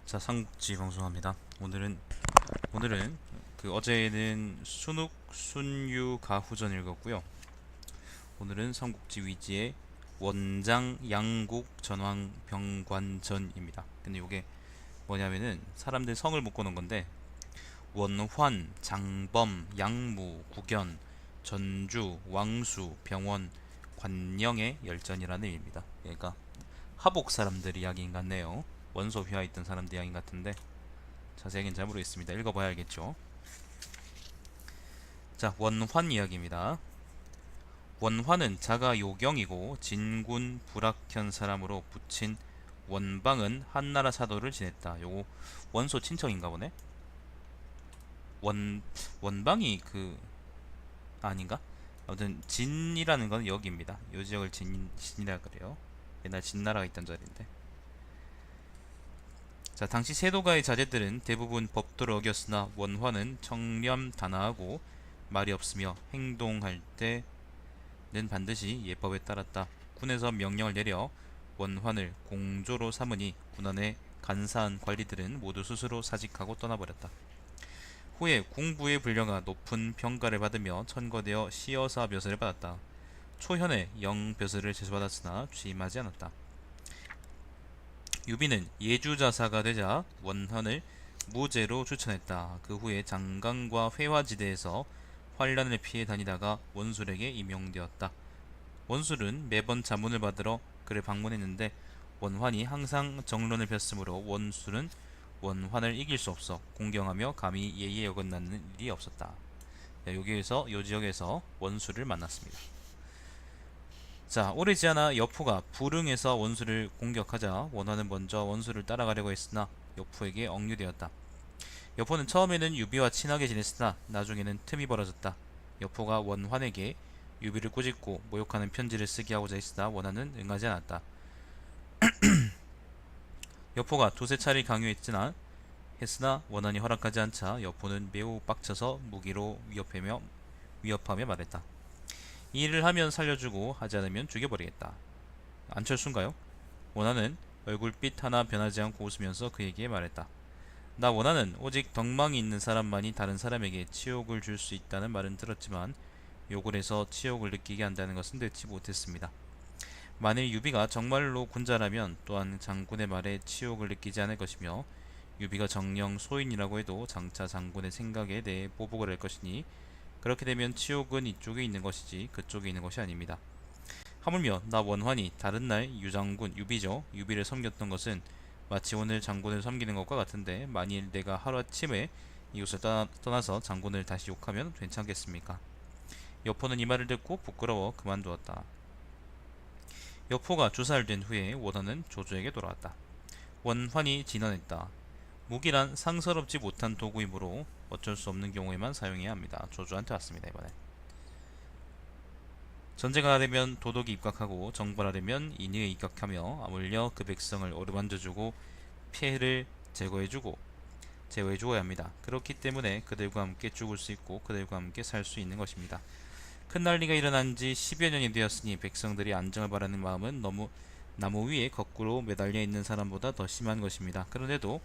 자, 삼국지 방송합니다. 오늘은 어제는 순욱, 순유, 가후전 읽었고요. 오늘은 삼국지 위지의 원장, 양국, 전황, 병관전입니다. 근데 이게 뭐냐면은 사람들 성을 묶어놓은 건데 원환, 장범, 양무, 구견, 전주, 왕수, 병원, 관영의 열전이라는 의미입니다. 그러니까 하복 사람들 이야기인 것 같네요. 원소 휘하있던 사람들 이야기 같은데 자세하게는 잘 모르겠습니다. 읽어봐야 알겠죠. 자, 원환 이야기입니다. 원환은 자가 요경이고 진군 불악현 사람으로 붙인 원방은 한나라 사도를 지냈다. 요거 원소 친척인가 보네. 원방이 아닌가? 아무튼 진이라는 건 여기입니다. 요 지역을 진이라 그래요. 옛날 진나라가 있던 자리인데. 자, 당시 세도가의 자제들은 대부분 법도를 어겼으나 원화는 청렴단아하고 말이 없으며 행동할 때는 반드시 예법에 따랐다. 군에서 명령을 내려 원환을 공조로 삼으니 군 안의 간사한 관리들은 모두 스스로 사직하고 떠나버렸다. 후에 궁부에 불려가 높은 평가를 받으며 천거되어 시여사 벼슬을 받았다. 초현에 영벼슬을 제수받았으나 취임하지 않았다. 유비는 예주자사가 되자 원환을 무제로 추천했다. 그 후에 장강과 회화지대에서 환란을 피해 다니다가 원술에게 임용되었다. 원술은 매번 자문을 받으러 그를 방문했는데 원환이 항상 정론을 폈으므로 원술은 원환을 이길 수 없어 공경하며 감히 예의에 어긋나는 일이 없었다. 네, 여기에서 요 지역에서 원술을 만났습니다. 자, 오래지 않아 여포가 불응해서 원수를 공격하자 원환은 먼저 원수를 따라가려고 했으나 여포에게 억류되었다. 여포는 처음에는 유비와 친하게 지냈으나 나중에는 틈이 벌어졌다. 여포가 원환에게 유비를 꾸짖고 모욕하는 편지를 쓰게 하고자 했으나 원환은 응하지 않았다. 여포가 두세 차례 강요했으나 원한이 허락하지 않자 여포는 매우 빡쳐서 무기로 위협하며 말했다. 이 일을 하면 살려주고 하지 않으면 죽여버리겠다. 안철수인가요? 원한은 얼굴빛 하나 변하지 않고 웃으면서 그에게 말했다. 나 원한은 오직 덕망이 있는 사람만이 다른 사람에게 치욕을 줄 수 있다는 말은 들었지만 욕을 해서 치욕을 느끼게 한다는 것은 듣지 못했습니다. 만일 유비가 정말로 군자라면 또한 장군의 말에 치욕을 느끼지 않을 것이며 유비가 정령 소인이라고 해도 장차 장군의 생각에 대해 보복을 할 것이니 그렇게 되면 치욕은 이쪽에 있는 것이지 그쪽에 있는 것이 아닙니다. 하물며 나 원환이 다른 날 유비를 섬겼던 것은 마치 오늘 장군을 섬기는 것과 같은데 만일 내가 하루아침에 이곳을 떠나서 장군을 다시 욕하면 괜찮겠습니까? 여포는 이 말을 듣고 부끄러워 그만두었다. 여포가 주살된 후에 원환은 조조에게 돌아왔다. 원환이 진언했다. 무기란 상서롭지 못한 도구이므로 어쩔 수 없는 경우에만 사용해야 합니다. 조조한테 왔습니다. 이번에 전쟁하려면 도덕이 입각하고 정벌하려면 인의에 입각하며 아울러 그 백성을 어루만져주고 피해를 제거해주어야 합니다. 그렇기 때문에 그들과 함께 죽을 수 있고 그들과 함께 살 수 있는 것입니다. 큰 난리가 일어난 지 10여 년이 되었으니 백성들이 안정을 바라는 마음은 너무 나무 위에 거꾸로 매달려 있는 사람보다 더 심한 것입니다. 그런데도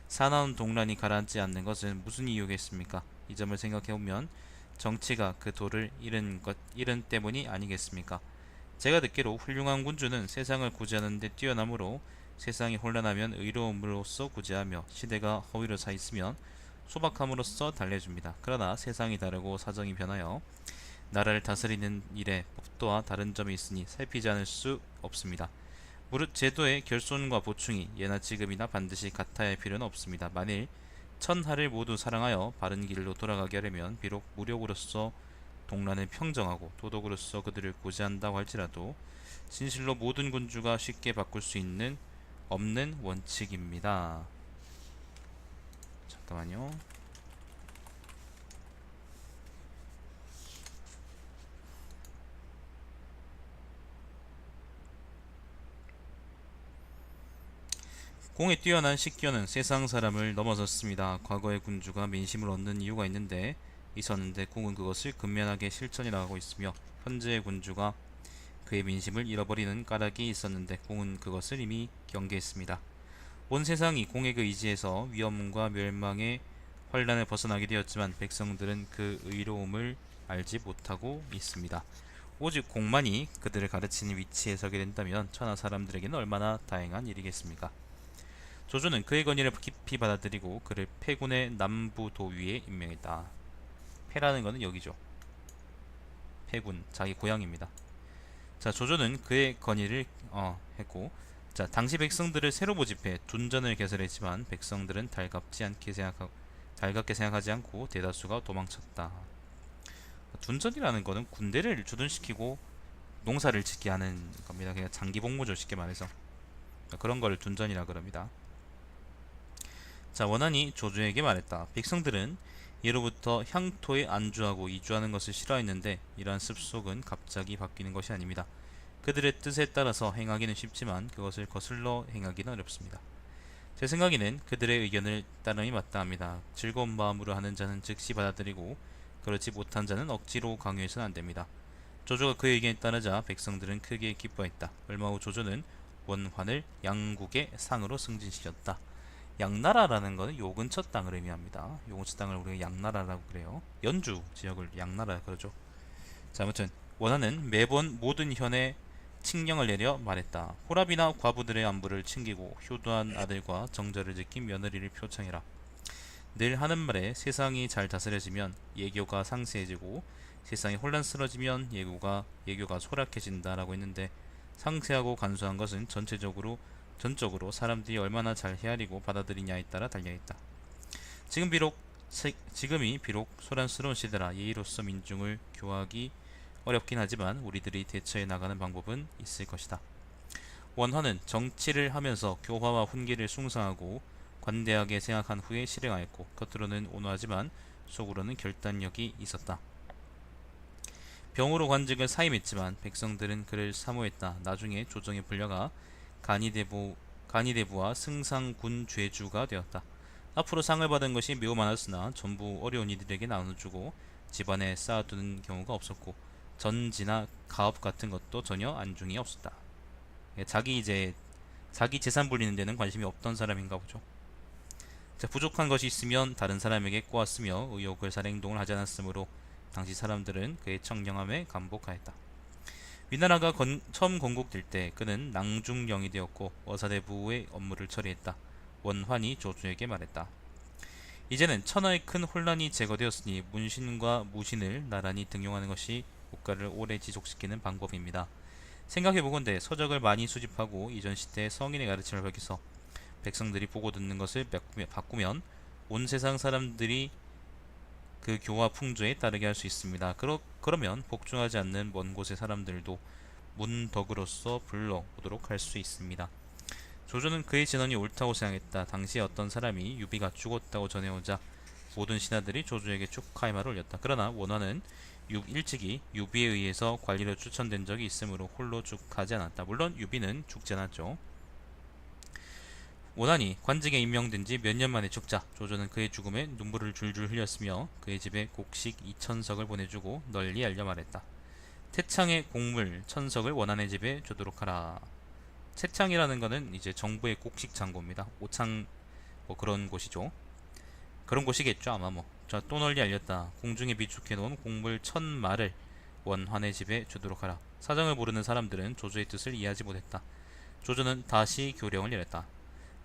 사나운 동란이 가라앉지 않는 것은 무슨 이유겠습니까? 이 점을 생각해보면 정치가 그 도를 잃은 때문이 아니겠습니까? 제가 듣기로 훌륭한 군주는 세상을 구제하는 데 뛰어나므로 세상이 혼란하면 의로움으로써 구제하며 시대가 허위로 차 있으면 소박함으로써 달래줍니다. 그러나 세상이 다르고 사정이 변하여 나라를 다스리는 일에 법도와 다른 점이 있으니 살피지 않을 수 없습니다. 무릇 제도의 결손과 보충이 예나 지금이나 반드시 같아야 할 필요는 없습니다. 만일 천하를 모두 사랑하여 바른 길로 돌아가게 하려면 비록 무력으로서 동란을 평정하고 도덕으로서 그들을 구제한다고 할지라도 진실로 모든 군주가 쉽게 바꿀 수 없는 원칙입니다. 잠깐만요. 공에 뛰어난 식견은 세상 사람을 넘어섰습니다. 과거의 군주가 민심을 얻는 이유가 있었는데 공은 그것을 근면하게 실천해 나가고 있으며 현재의 군주가 그의 민심을 잃어버리는 까닭이 있었는데 공은 그것을 이미 경계했습니다. 온 세상이 공의 그 의지에서 위험과 멸망의 환란을 벗어나게 되었지만 백성들은 그 의로움을 알지 못하고 있습니다. 오직 공만이 그들을 가르치는 위치에 서게 된다면 천하 사람들에게는 얼마나 다행한 일이겠습니까? 조조는 그의 건의를 깊이 받아들이고 그를 패군의 남부 도위에 임명했다. 패라는 것은 여기죠. 패군, 자기 고향입니다. 자, 조조는 그의 건의를 했고, 자, 당시 백성들을 새로 모집해 둔전을 개설했지만 백성들은 달갑게 생각하지 않고 대다수가 도망쳤다. 둔전이라는 것은 군대를 주둔시키고 농사를 짓게 하는 겁니다. 그냥 장기 복무죠, 쉽게 말해서. 그런 걸 둔전이라 그럽니다. 자, 원한이 조조에게 말했다. 백성들은 예로부터 향토에 안주하고 이주하는 것을 싫어했는데 이러한 습속은 갑자기 바뀌는 것이 아닙니다. 그들의 뜻에 따라서 행하기는 쉽지만 그것을 거슬러 행하기는 어렵습니다. 제 생각에는 그들의 의견을 따름이 마땅합니다. 즐거운 마음으로 하는 자는 즉시 받아들이고 그렇지 못한 자는 억지로 강요해서는 안됩니다. 조조가 그의 의견에 따르자 백성들은 크게 기뻐했다. 얼마 후 조조는 원환을 양국의 상으로 승진시켰다. 양나라라는 것은 요 근처 땅을 의미합니다. 요 근처 땅을 우리가 양나라라고 그래요. 연주 지역을 양나라 그러죠. 자, 아무튼 원하는 매번 모든 현에 칙령을 내려 말했다. 호랍이나 과부들의 안부를 챙기고 효도한 아들과 정절을 지킨 며느리를 표창해라. 늘 하는 말에 세상이 잘 다스려지면 예교가 상세해지고 세상이 혼란스러워지면 예교가 소락해진다라고 했는데 상세하고 간소한 것은 전적으로 사람들이 얼마나 잘 헤아리고 받아들이냐에 따라 달려있다. 지금이 비록 소란스러운 시대라 예의로서 민중을 교화하기 어렵긴 하지만 우리들이 대처해 나가는 방법은 있을 것이다. 원화는 정치를 하면서 교화와 훈계를 숭상하고 관대하게 생각한 후에 실행하였고 겉으로는 온화하지만 속으로는 결단력이 있었다. 병으로 관직을 사임했지만 백성들은 그를 사모했다. 나중에 조정에 불려가 간이대부와 승상군 죄주가 되었다. 앞으로 상을 받은 것이 매우 많았으나 전부 어려운 이들에게 나눠주고 집안에 쌓아두는 경우가 없었고 전지나 가업 같은 것도 전혀 안중이 없었다. 자기 재산 불리는 데는 관심이 없던 사람인가 보죠. 자, 부족한 것이 있으면 다른 사람에게 꼬았으며 의욕을 살행동을 하지 않았으므로 당시 사람들은 그의 청량함에 감복하였다. 위나라가 처음 건국될 때 그는 낭중령이 되었고 어사대부의 업무를 처리했다. 원환이 조조에게 말했다. 이제는 천하의 큰 혼란이 제거되었으니 문신과 무신을 나란히 등용하는 것이 국가를 오래 지속시키는 방법입니다. 생각해보건대 서적을 많이 수집하고 이전 시대의 성인의 가르침을 밝혀서 백성들이 보고 듣는 것을 바꾸면 온 세상 사람들이 그 교화 풍조에 따르게 할 수 있습니다. 그러면 복종하지 않는 먼 곳의 사람들도 문덕으로서 불러오도록 할 수 있습니다. 조조는 그의 진언이 옳다고 생각했다. 당시에 어떤 사람이 유비가 죽었다고 전해오자 모든 신하들이 조조에게 축하의 말을 올렸다. 그러나 원화는 일찍이 유비에 의해서 관리로 추천된 적이 있으므로 홀로 쭉 가지 않았다. 물론 유비는 죽지 않았죠. 원한이 관직에 임명된 지 몇 년 만에 죽자 조조는 그의 죽음에 눈물을 줄줄 흘렸으며 그의 집에 곡식 2,000석을 보내주고 널리 알려 말했다. 태창의 곡물 1,000석을 원한의 집에 주도록 하라. 태창이라는 것은 이제 정부의 곡식 창고입니다. 오창 뭐 그런 곳이죠. 그런 곳이겠죠 아마 뭐. 자, 또 널리 알렸다. 공중에 비축해 놓은 곡물 1,000마를 원환의 집에 주도록 하라. 사정을 모르는 사람들은 조조의 뜻을 이해하지 못했다. 조조는 다시 교령을 내렸다.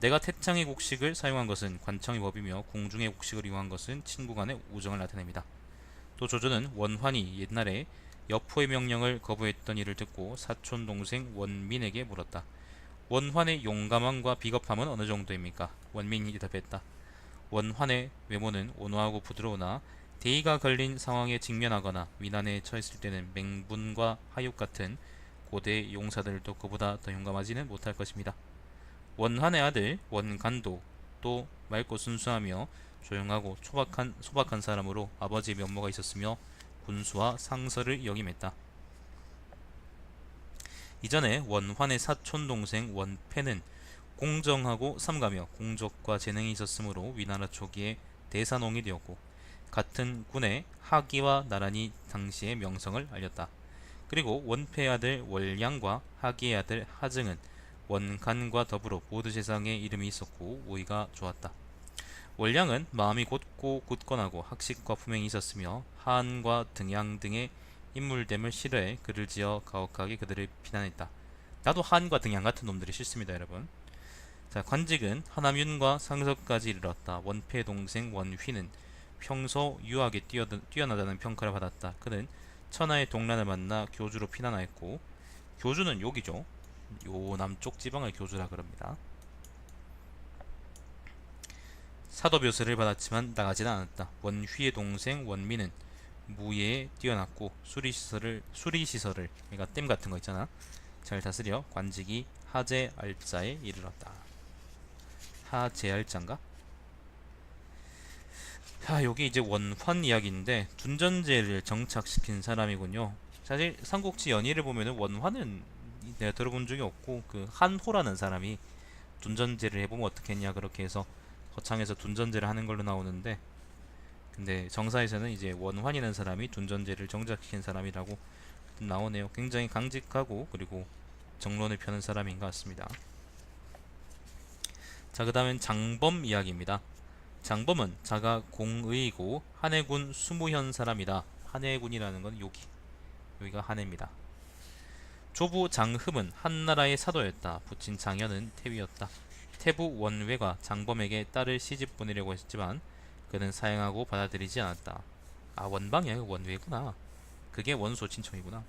내가 태창의 곡식을 사용한 것은 관청의 법이며 공중의 곡식을 이용한 것은 친구 간의 우정을 나타냅니다. 또 조조는 원환이 옛날에 여포의 명령을 거부했던 일을 듣고 사촌 동생 원민에게 물었다. 원환의 용감함과 비겁함은 어느 정도입니까? 원민이 대답했다. 원환의 외모는 온화하고 부드러우나 대의가 걸린 상황에 직면하거나 위난에 처했을 때는 맹분과 하육 같은 고대 용사들도 그보다 더 용감하지는 못할 것입니다. 원환의 아들 원간도 또 맑고 순수하며 조용하고 소박한 사람으로 아버지의 면모가 있었으며 군수와 상서를 역임했다. 이전에 원환의 사촌 동생 원패는 공정하고 삼가며 공적과 재능이 있었으므로 위나라 초기에 대사농이 되었고 같은 군의 하기와 나란히 당시의 명성을 알렸다. 그리고 원패의 아들 월량과 하기의 아들 하증은 원간과 더불어 모두 세상에 이름이 있었고 우위가 좋았다. 월량은 마음이 곧고 굳건하고 학식과 품행이 있었으며 하한과 등양 등의 인물됨을 싫어해 글을 지어 가혹하게 그들을 비난했다. 나도 하한과 등양 같은 놈들이 싫습니다, 여러분. 자, 관직은 하남윤과 상석까지 이르렀다. 원패의 동생 원휘는 평소 유학에 뛰어나다는 평가를 받았다. 그는 천하의 동란을 만나 교주로 피난하였고, 교주는 여기죠. 요 남쪽 지방을 교주라 그럽니다. 사도묘세를 받았지만 나가지는 않았다. 원휘의 동생 원민은 무예에 뛰어났고 수리시설을 그러니까 댐 같은 거 있잖아, 잘 다스려 관직이 하제알자에 이르렀다. 하제알자인가? 여기 이제 원환 이야기인데 둔전제를 정착시킨 사람이군요. 사실 삼국지 연의를 보면은 원환은 내가 들어본 적이 없고, 그 한호라는 사람이 둔전제를 해보면 어떻겠냐 그렇게 해서 거창에서 둔전제를 하는 걸로 나오는데, 근데 정사에서는 이제 원환이라는 사람이 둔전제를 정착시킨 사람이라고 나오네요. 굉장히 강직하고 그리고 정론을 펴는 사람인 것 같습니다. 자, 그 다음엔 장범 이야기입니다. 장범은 자가 공의이고 한해군 수무현 사람이다. 한해군이라는 건 여기가 한해입니다. 조부 장흠은 한나라의 사도였다. 부친 장현은 태위였다. 태부 원외가 장범에게 딸을 시집 보내려고 했지만 그는 사양하고 받아들이지 않았다. 아, 원방이야. 원외구나. 그게 원소 친척이구나.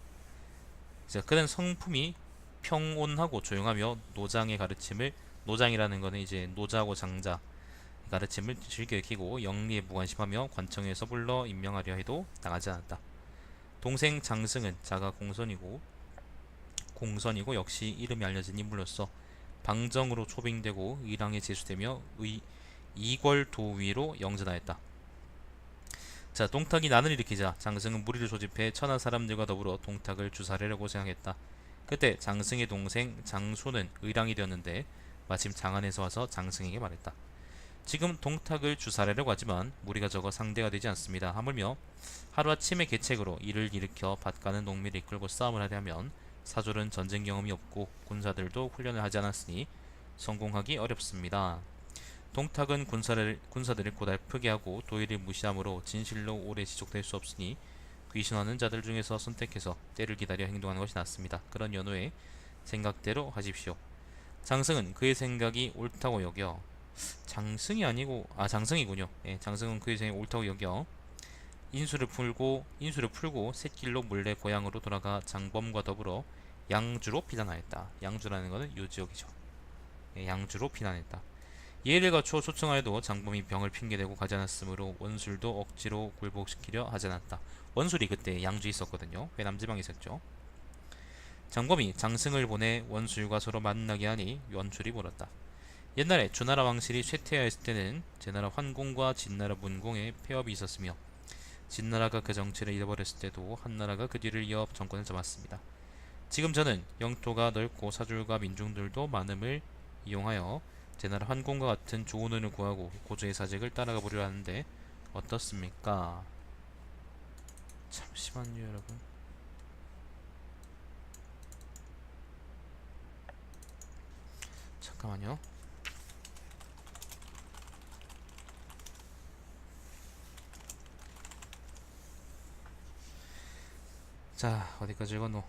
자, 그는 성품이 평온하고 조용하며 노장의 가르침을, 노장이라는 거는 이제 노자고 장자 가르침을 즐겨 익히고 영리에 무관심하며 관청에서 불러 임명하려 해도 당하지 않았다. 동생 장승은 자가 공선이고 역시 이름이 알려진 인물로서 방정으로 초빙되고 의랑에 제수되며 이궐도위로 영전하였다. 자, 동탁이 난을 일으키자 장승은 무리를 조집해 천하 사람들과 더불어 동탁을 주살하려고 생각했다. 그때 장승의 동생 장소는 의랑이 되었는데 마침 장안에서 와서 장승에게 말했다. 지금 동탁을 주살하려고 하지만 무리가 적어 상대가 되지 않습니다. 하물며 하루아침의 계책으로 이를 일으켜 밭가는 농민을 이끌고 싸움을 하려 하면 사졸은 전쟁 경험이 없고 군사들도 훈련을 하지 않았으니 성공하기 어렵습니다. 동탁은 군사들을 고달프게 하고 도의를 무시하므로 진실로 오래 지속될 수 없으니 귀신하는 자들 중에서 선택해서 때를 기다려 행동하는 것이 낫습니다. 그런 연후에 생각대로 하십시오. 장승은 그의 생각이 옳다고 여겨 장승이군요. 예, 장승은 그의 생각이 옳다고 여겨 인수를 풀고 샛길로 몰래 고향으로 돌아가 장범과 더불어 양주로 피난하였다. 양주라는 것은 요 지역이죠. 예, 양주로 피난했다. 예를 갖추어 초청하여도 장범이 병을 핑계대고 가지 않았으므로 원술도 억지로 굴복시키려 하지 않았다. 원술이 그때 양주에 있었거든요. 회남지방에 있었죠. 장범이 장승을 보내 원술과 서로 만나게 하니 원술이 물었다. 옛날에 주나라 왕실이 쇠퇴하였을 때는 제나라 환공과 진나라 문공에 폐업이 있었으며 진나라가 그 정치를 잃어버렸을 때도 한나라가 그 뒤를 이어 정권을 잡았습니다. 지금 저는 영토가 넓고 사줄과 민중들도 많음을 이용하여 제나라 환공과 같은 좋은 운을 구하고 고조의 사직을 따라가 보려 하는데 어떻습니까? 잠시만요, 여러분. 잠깐만요. 자, 어디까지 읽었노?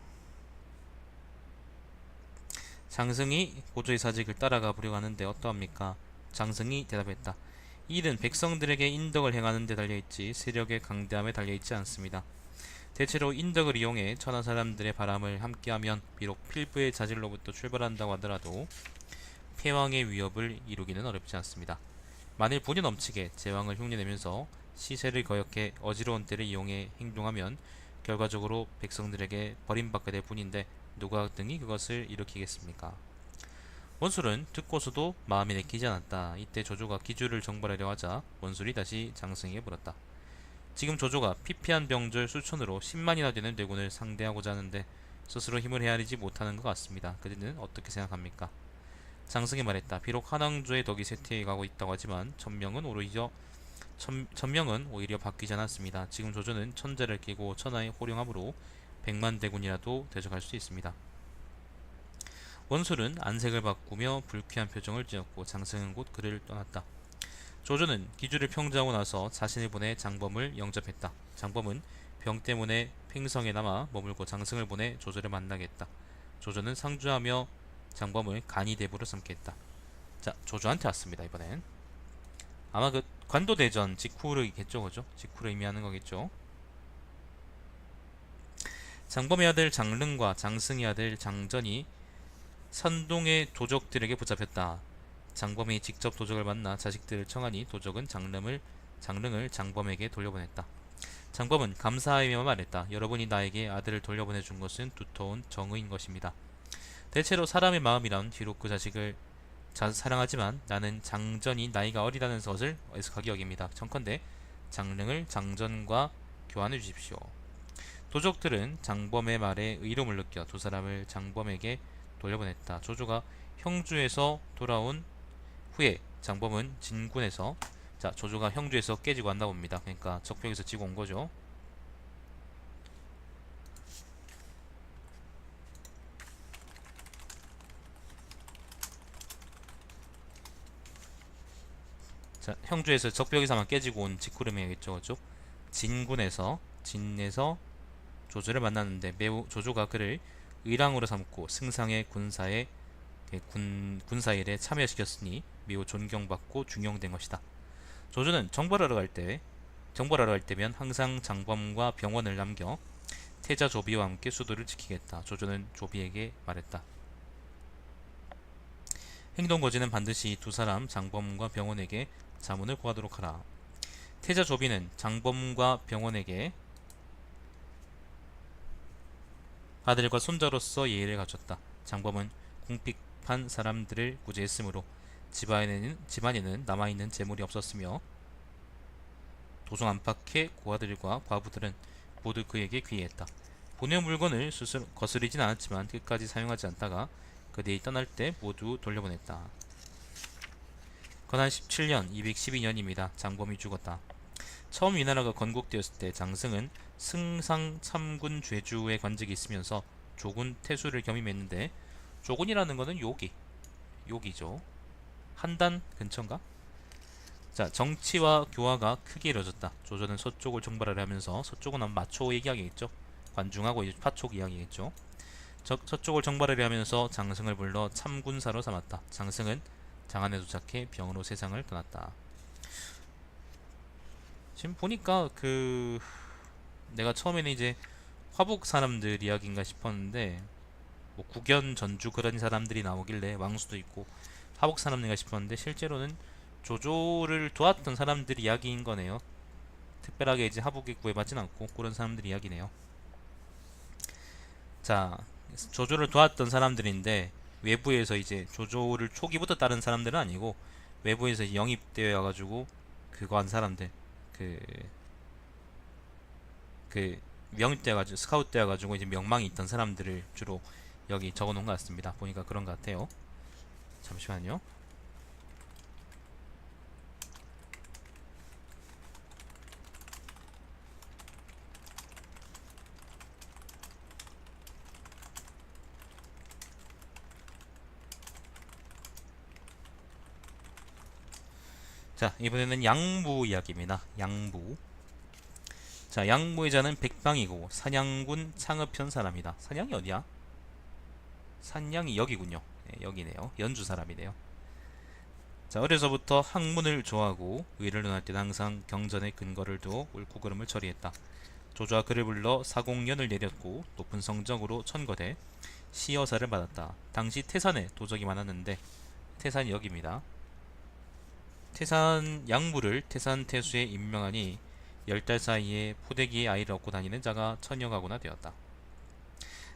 장승이 고조의 사직을 따라가 보려고 하는데 어떠합니까? 장승이 대답했다. 이 일은 백성들에게 인덕을 행하는 데 달려있지 세력의 강대함에 달려있지 않습니다. 대체로 인덕을 이용해 천하 사람들의 바람을 함께하면 비록 필부의 자질로부터 출발한다고 하더라도 패왕의 위협을 이루기는 어렵지 않습니다. 만일 분이 넘치게 제왕을 흉내내면서 시세를 거역해 어지러운 때를 이용해 행동하면 결과적으로 백성들에게 버림받게 될 뿐인데 누가 등이 그것을 일으키겠습니까? 원술은 듣고서도 마음이 내키지 않았다. 이때 조조가 기주를 정벌하려 하자 원술이 다시 장승에게 물었다. 지금 조조가 피폐한 병졸 수천으로 10만이나 되는 대군을 상대하고자 하는데 스스로 힘을 헤아리지 못하는 것 같습니다. 그대는 어떻게 생각합니까? 장승이 말했다. 비록 한왕조의 덕이 쇠퇴해가고 있다고 하지만 천명은 오히려 바뀌지 않았습니다. 지금 조조는 천자를 끼고 천하의 호령함으로 백만 대군이라도 대적할 수 있습니다. 원술은 안색을 바꾸며 불쾌한 표정을 지었고 장승은 곧 그를 떠났다. 조조는 기주를 평정하고 나서 자신을 보내 장범을 영접했다. 장범은 병 때문에 팽성에 남아 머물고 장승을 보내 조조를 만나겠다. 조조는 상주하며 장범을 간이대부로 삼겠다. 자, 조조한테 왔습니다. 이번엔 아마 그 관도대전 직후르겠죠, 그죠? 직후를 의미하는 거겠죠. 장범의 아들 장릉과 장승의 아들 장전이 선동의 도적들에게 붙잡혔다. 장범이 직접 도적을 만나 자식들을 청하니 도적은 장릉을 장범에게 돌려보냈다. 장범은 감사하며 말했다. 여러분이 나에게 아들을 돌려보내준 것은 두터운 정의인 것입니다. 대체로 사람의 마음이란 비록 그 자식을 사랑하지만 나는 장전이 나이가 어리다는 것을 애석하게 여깁니다. 청컨대 장릉을 장전과 교환해 주십시오. 도적들은 장범의 말에 의로움을 느껴 두 사람을 장범에게 돌려보냈다. 조조가 형주에서 돌아온 후에 장범은 진군에서, 자, 조조가 형주에서 깨지고 왔나 봅니다. 그러니까 적벽에서 지고 온 거죠. 자, 형주에서 적벽에서만 깨지고 온 직후름이겠죠, 그죠? 진에서 조조를 만났는데 매우 조조가 그를 의랑으로 삼고 승상의 군사일에 참여시켰으니 매우 존경받고 중용된 것이다. 조조는 정벌하러 갈 때면 항상 장범과 병원을 남겨 태자 조비와 함께 수도를 지키겠다. 조조는 조비에게 말했다. 행동거지는 반드시 두 사람 장범과 병원에게 자문을 구하도록 하라. 태자 조비는 장범과 병원에게 아들과 손자로서 예의를 갖췄다. 장범은 궁핍한 사람들을 구제했으므로 집안에는 남아있는 재물이 없었으며 도성 안팎의 고아들과 과부들은 모두 그에게 귀의했다. 본의 물건을 스스로 거스르진 않았지만 끝까지 사용하지 않다가 그들이 떠날 때 모두 돌려보냈다. 건한 17년 212년입니다. 장범이 죽었다. 처음 이 나라가 건국되었을 때 장승은 승상 참군 죄주의 관직이 있으면서 조군 태수를 겸임했는데, 조군이라는 것은 요기죠. 한단 근처인가? 자, 정치와 교화가 크게 이뤄졌다. 조조는 서쪽을 정벌하려 하면서, 서쪽은 아마 마초 얘기하겠죠. 관중하고 이제 파촉 이야기겠죠. 서쪽을 정벌하려 하면서 장승을 불러 참군사로 삼았다. 장승은 장안에 도착해 병으로 세상을 떠났다. 지금 보니까 내가 처음에는 이제 화북 사람들 이야기인가 싶었는데, 뭐 국연 전주 그런 사람들이 나오길래 왕수도 있고 화북 사람인가 싶었는데 실제로는 조조를 도왔던 사람들 이야기인 거네요. 특별하게 이제 화북에 구애받진 않고 그런 사람들 이야기네요. 자, 조조를 도왔던 사람들인데 외부에서 이제 조조를 초기부터 따른 사람들은 아니고 외부에서 영입되어 와가지고 그거 한 사람들, 그 영입되어가지고 스카웃 되어가지고 이제 명망이 있던 사람들을 주로 여기 적어놓은 것 같습니다. 보니까 그런 것 같아요. 잠시만요. 자, 이번에는 양부 이야기입니다. 양부. 자, 양부의 자는 백방이고 산양군 창읍현 사람이다. 산양이 어디야? 산양이 여기군요. 네, 여기네요. 연주 사람이네요. 자, 어려서부터 학문을 좋아하고 의를 논할 때는 항상 경전에 근거를 두어 옳고 그름을 처리했다. 조조와 그를 불러 사공년을 내렸고 높은 성적으로 천거돼 시여사를 받았다. 당시 태산에 도적이 많았는데, 태산이 여기입니다. 태산 양부를 태산 태수에 임명하니 10달 사이에 포대기의 아이를 얻고 다니는 자가 천여가구나 되었다.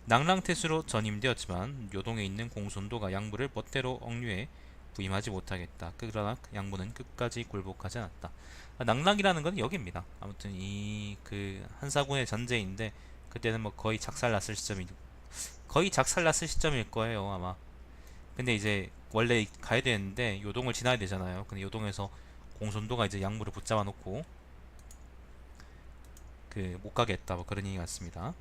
낭랑태수로 전임되었지만 요동에 있는 공손도가 양부를 멋대로 억류해 부임하지 못하겠다. 그러나 양부는 끝까지 굴복하지 않았다. 낭랑이라는 건 여기입니다. 아무튼 이 한사군의 전제인데, 그때는 뭐 거의 작살났을 시점일 거예요 아마. 근데 이제 원래 가야 되는데 요동을 지나야 되잖아요. 근데 요동에서 공손도가 이제 양부를 붙잡아 놓고 못 가겠다, 뭐 그런 얘기 같습니다.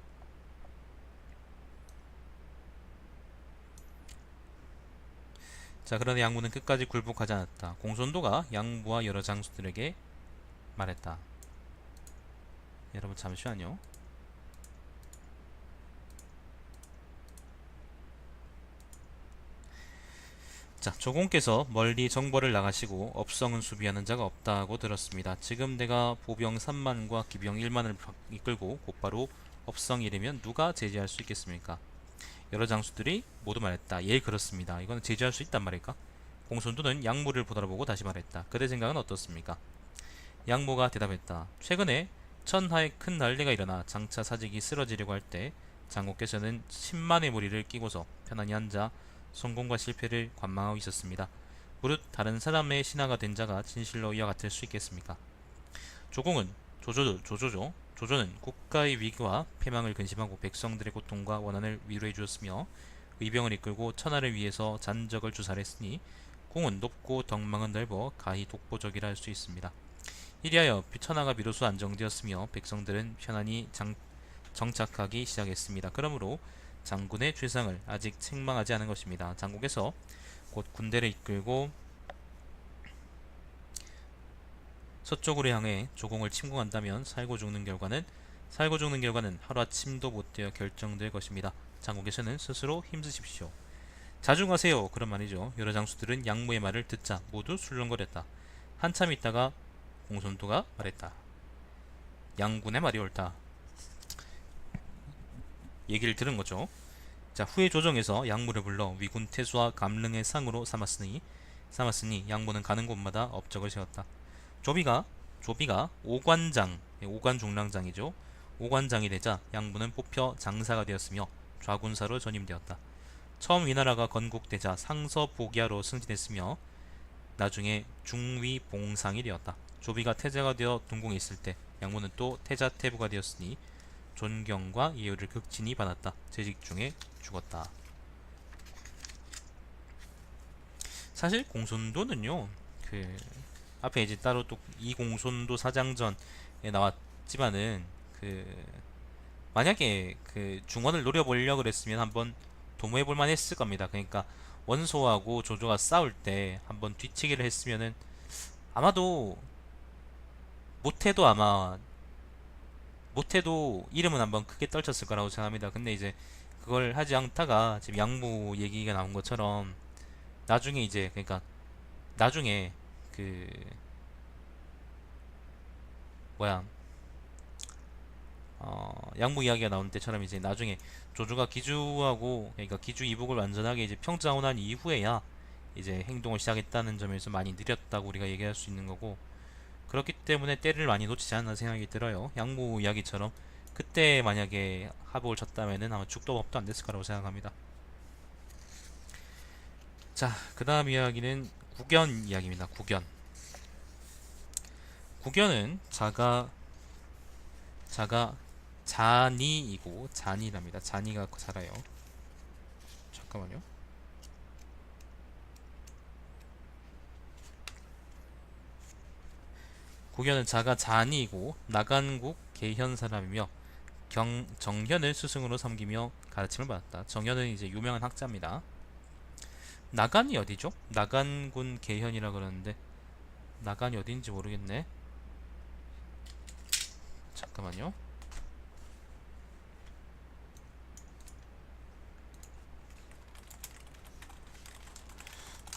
자, 그러나 양무는 끝까지 굴복하지 않았다. 공손도가 양무와 여러 장수들에게 말했다. 여러분 잠시만요. 자, 조공께서 멀리 정벌을 나가시고 업성은 수비하는 자가 없다고 들었습니다. 지금 내가 보병 3만과 기병 1만을 이끌고 곧바로 업성에 이르면 누가 제지할 수 있겠습니까? 여러 장수들이 모두 말했다. 예, 그렇습니다. 이거는 제지할 수 있단 말일까? 공손도는 양무를 보다보고 다시 말했다. 그대 생각은 어떻습니까? 양무가 대답했다. 최근에 천하에 큰 난리가 일어나 장차 사직이 쓰러지려고 할 때 장고께서는 10만의 무리를 끼고서 편안히 앉아 성공과 실패를 관망하고 있었습니다. 무릇 다른 사람의 신하가 된 자가 진실로 이와 같을 수 있겠습니까? 조공은 조조는 국가의 위기와 패망을 근심하고 백성들의 고통과 원한을 위로해 주었으며 의병을 이끌고 천하를 위해서 잔적을 주살했으니 공은 높고 덕망은 넓어 가히 독보적이라 할 수 있습니다. 이리하여 천하가 비로소 안정되었으며 백성들은 편안히 정착하기 시작했습니다. 그러므로 장군의 죄상을 아직 책망하지 않은 것입니다. 장국에서 곧 군대를 이끌고 서쪽으로 향해 조공을 침공한다면 살고 죽는 결과는 하루아침도 못되어 결정될 것입니다. 장국에서는 스스로 힘쓰십시오. 자중하세요. 그런 말이죠. 여러 장수들은 양무의 말을 듣자 모두 술렁거렸다. 한참 있다가 공손도가 말했다. 양군의 말이 옳다. 얘기를 들은 거죠. 자, 후에 조정에서 양무를 불러 위군 태수와 감릉의 상으로 삼았으니 양무는 가는 곳마다 업적을 세웠다. 조비가 오관중랑장이죠. 오관장이 되자 양무는 뽑혀 장사가 되었으며 좌군사로 전임되었다. 처음 위나라가 건국되자 상서보기하로 승진했으며 나중에 중위봉상이 되었다. 조비가 태자가 되어 동궁에 있을 때 양무는 또 태자태부가 되었으니 존경과 예우를 극진히 받았다. 재직 중에 죽었다. 사실 공손도는요, 그 앞에 이제 따로 또 이공손도 사장전에 나왔지만은 만약에 중원을 노려보려고 그랬으면 한번 도모해볼 만했을 겁니다. 그러니까 원소하고 조조가 싸울 때 한번 뒤치기를 했으면은 아마도 못해도 이름은 한번 크게 떨쳤을 거라고 생각합니다. 근데 이제 그걸 하지 않다가 지금 양무 얘기가 나온 것처럼 나중에 그 뭐야 양무 이야기가 나온 때처럼 이제 나중에 조조가 기주하고 그러니까 기주 이북을 완전하게 이제 평정하고 난 이후에야 이제 행동을 시작했다는 점에서 많이 느렸다고 우리가 얘기할 수 있는 거고, 그렇기 때문에 때를 많이 놓치지 않나 생각이 들어요. 양무 이야기처럼 그때 만약에 합을 쳤다면은 아마 죽도 법도 안 됐을 거라고 생각합니다. 자, 그 다음 이야기는 구견 이야기입니다. 구견은 자가 잔이이고 잔이랍니다. 잔이가 살아요. 잠깐만요. 구견은 자가 잔이이고 나간국 계현 사람이며 정현을 스승으로 섬기며 가르침을 받았다. 정현은 이제 유명한 학자입니다. 나간이 어디죠? 나간군 계현이라 그러는데 나간이 어딘지 모르겠네. 잠깐만요.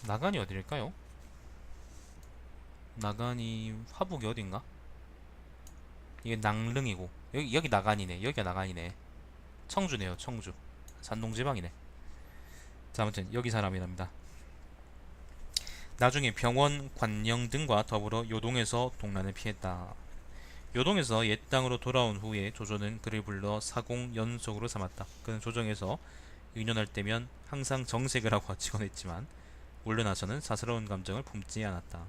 나간이 어디일까요? 나간이 화북이 어딘가? 이게 낭릉이고 여기 나간이네. 여기가 나간이네. 청주네요. 청주. 산동지방이네. 자, 아무튼 여기 사람이랍니다. 나중에 병원, 관영 등과 더불어 요동에서 동란을 피했다. 요동에서 옛 땅으로 돌아온 후에 조조는 그를 불러 사공 연속으로 삼았다. 그는 조정에서 의논할 때면 항상 정색을 하고 하치곤 했지만 물러나서는 사스러운 감정을 품지 않았다.